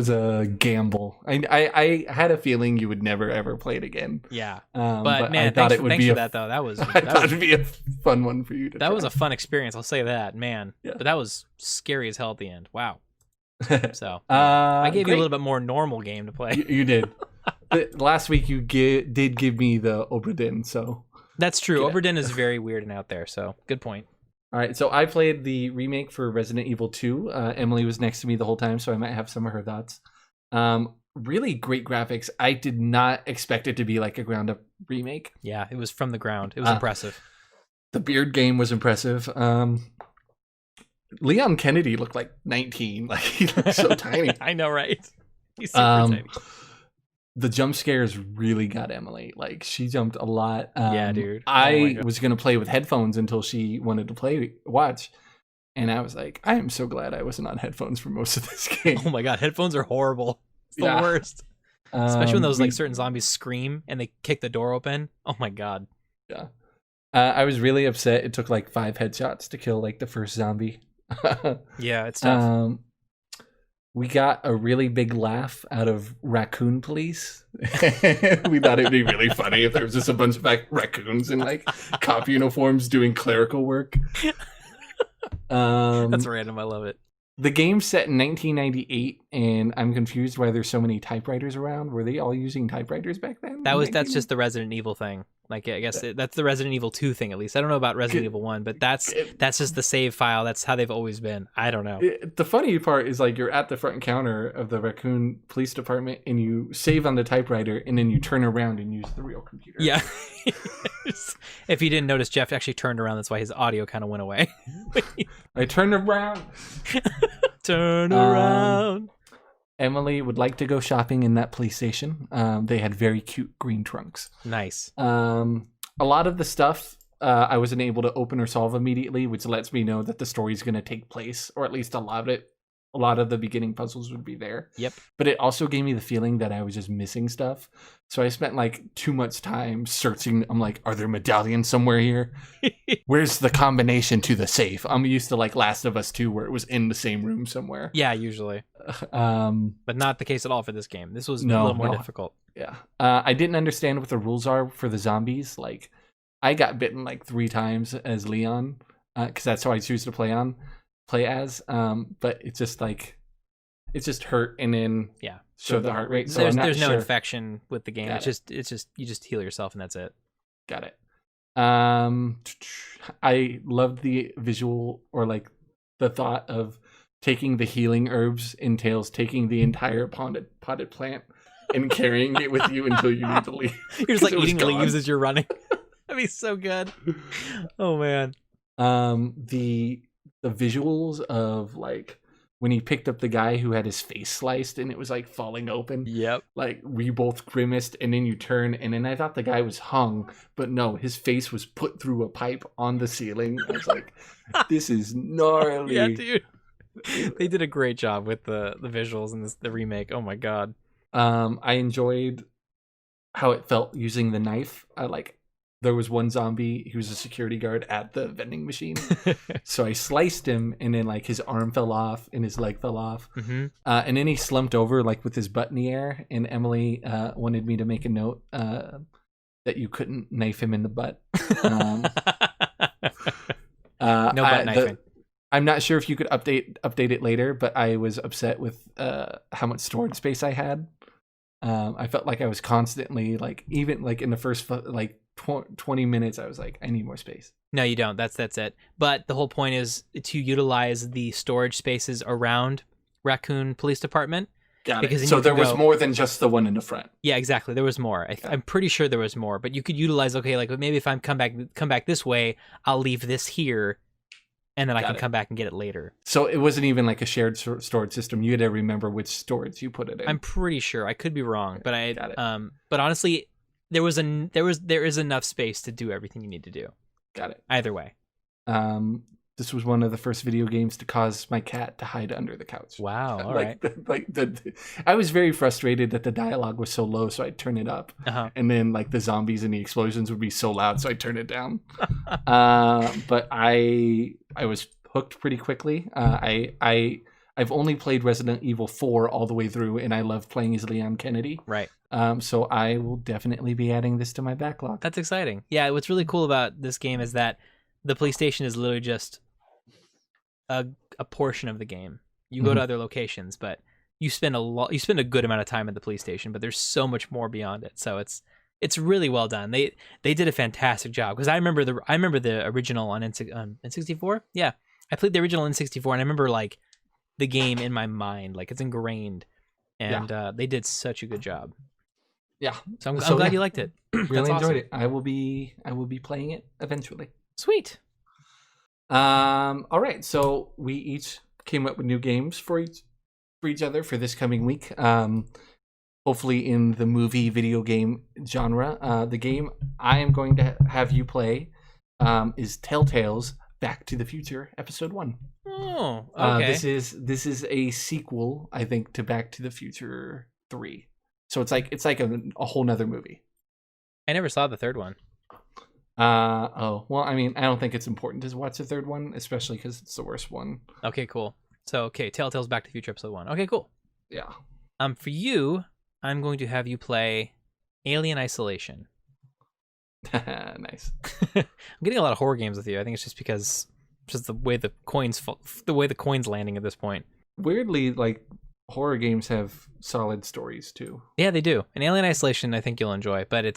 a gamble. I had a feeling you would never ever play it again. Yeah, but man, I thought it would be for that though. That was I thought it'd be a fun one for you to. That was a fun experience. I'll say that, man. Yeah. But that was scary as hell at the end. Wow. So I gave you a little bit more normal game to play. You did. Last week you did give me the Oberdin, so that's true. Oberdin is very weird and out there. So good point. All right, so I played the remake for Resident Evil 2. Emily was next to me the whole time, so I might have some of her thoughts. Really great graphics. I did not expect it to be like a ground-up remake. Yeah, it was from the ground. It was impressive. The beard game was impressive. Leon Kennedy looked like 19. Like, he looked so tiny. I know, right? He's super tiny. The jump scares really got Emily. Like, she jumped a lot. Yeah, dude. I was going to play with headphones until she wanted to watch. And I was like, I am so glad I wasn't on headphones for most of this game. Oh my god, headphones are horrible. It's the worst. Especially when those like certain zombies scream and they kick the door open. Oh my god. Yeah. I was really upset. It took like 5 headshots to kill like the first zombie. Yeah, it's tough. We got a really big laugh out of Raccoon Police. We thought it'd be really funny if there was just a bunch of raccoons in like cop uniforms doing clerical work. That's random. I love it. The game's set in 1998, and I'm confused why there's so many typewriters around. Were they all using typewriters back then? That's just the Resident Evil thing. Like, I guess that's the Resident Evil 2 thing, at least. I don't know about Resident Evil 1, but that's just the save file. That's how they've always been. I don't know. The funny part is, like, you're at the front counter of the Raccoon Police Department, and you save on the typewriter, and then you turn around and use the real computer. Yeah. If you didn't notice, Jeff actually turned around. That's why his audio kind of went away. I turned around. Turn around. Emily would like to go shopping in that police station. They had very cute green trunks. Nice. A lot of the stuff I wasn't able to open or solve immediately, which lets me know that the story's going to take place, or at least a lot of it. A lot of the beginning puzzles would be there. Yep. But it also gave me the feeling that I was just missing stuff. So I spent like too much time searching. I'm like, are there medallions somewhere here? Where's the combination to the safe? I'm used to like Last of Us 2 where it was in the same room somewhere. Yeah, usually. But not the case at all for this game. This was a little more difficult. Yeah. I didn't understand what the rules are for the zombies. Like, I got bitten like 3 times as Leon because that's how I choose to play as. But it's just like, it's just hurt and then show the heart rate. So there's no infection with the game. It's just you just heal yourself and that's it. Got it. I loved the visual, or like the thought of taking the healing herbs entails taking the entire potted plant and carrying it with you until you need to leave. You're just like eating leaves as you're running. That'd be so good. Oh man. The visuals of like when he picked up the guy who had his face sliced and it was like falling open. Yep. Like we both grimaced, and then you turn, and then I thought the guy was hung, but no, his face was put through a pipe on the ceiling. I was like, this is gnarly. Yeah, dude. They did a great job with the visuals in the remake. Oh my god. I enjoyed how it felt using the knife. There was one zombie who was a security guard at the vending machine. So I sliced him, and then like his arm fell off and his leg fell off. Mm-hmm. And then he slumped over like with his butt in the air. And Emily wanted me to make a note that you couldn't knife him in the butt. No butt knifing. I'm not sure if you could update it later, but I was upset with how much storage space I had. I felt like I was constantly like, even like in the first like 20 minutes, I was like, I need more space. No, you don't. That's it. But the whole point is to utilize the storage spaces around Raccoon Police Department. Got it. So there was more than just the one in the front. Yeah, exactly. There was more. I'm pretty sure there was more. But you could utilize, okay, like maybe if I come back this way, I'll leave this here, and then I can come back and get it later. So it wasn't even like a shared storage system. You had to remember which storage you put it in. I'm pretty sure. I could be wrong, but but honestly, there is enough space to do everything you need to do. Got it. Either way. This was one of the first video games to cause my cat to hide under the couch. Wow. All right. I was very frustrated that the dialogue was so low, so I'd turn it up. Uh-huh. And then like the zombies and the explosions would be so loud, so I'd turn it down. But I was hooked pretty quickly. I've only played Resident Evil 4 all the way through, and I love playing as Leon Kennedy. Right. So I will definitely be adding this to my backlog. That's exciting. Yeah, what's really cool about this game is that the police station is literally just a portion of the game. You go to other locations, but you spend a good amount of time at the police station, but there's so much more beyond it. So it's really well done. They did a fantastic job, because I remember the original on N64. Yeah, I played the original N64, and I remember like the game in my mind, like it's ingrained, and they did such a good job. Yeah, so I'm glad you liked it. Really enjoyed it. I will be playing it eventually. Sweet. All right, so we each came up with new games for each other for this coming week. Hopefully in the movie video game genre. The game I am going to have you play is Telltale's Back to the Future Episode 1. Oh, okay. This is a sequel, I think, to Back to the Future 3. So it's like a whole nother movie. I never saw the third one. Well, I mean, I don't think it's important to watch the third one, especially because it's the worst one. Okay, cool. So, Telltale's Back to the Future Episode 1. Okay, cool. Yeah. For you, I'm going to have you play Alien Isolation. Nice. I'm getting a lot of horror games with you. I think it's just because just the way the coins landing at this point. Weirdly, like horror games have solid stories too. Yeah, they do. And Alien Isolation, I think you'll enjoy, but I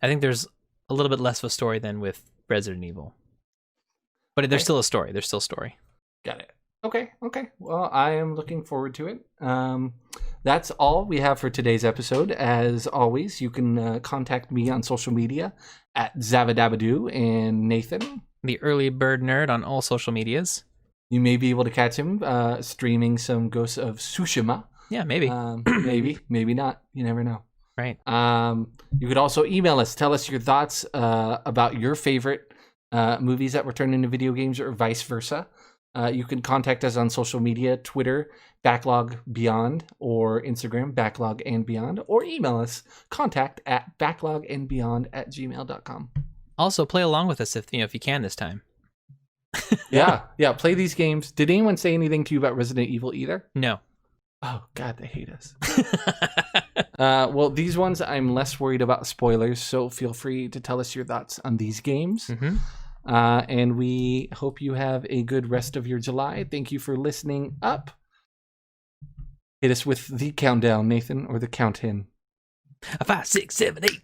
think there's a little bit less of a story than with Resident Evil. But there's still a story. There's still a story. Got it. Okay. Well, I am looking forward to it. That's all we have for today's episode. As always, you can contact me on social media at Zavadabadoo and Nathan, the Early Bird Nerd, on all social medias. You may be able to catch him streaming some Ghosts of Tsushima. Yeah, maybe. Maybe not. You never know. Right. You could also email us. Tell us your thoughts about your favorite movies that were turned into video games or vice versa. You can contact us on social media, Twitter, Backlog Beyond, or Instagram, Backlog and Beyond, or email us, contact@backlogandbeyond@gmail.com. Also, play along with us if you can this time. Yeah, play these games. Did anyone say anything to you about Resident Evil either? No. Oh, God, they hate us. Well, these ones, I'm less worried about spoilers, so feel free to tell us your thoughts on these games. Mm-hmm. And we hope you have a good rest of your July. Thank you for listening up. Hit us with the countdown, Nathan, or the count-in. 5, 6, 7, 8.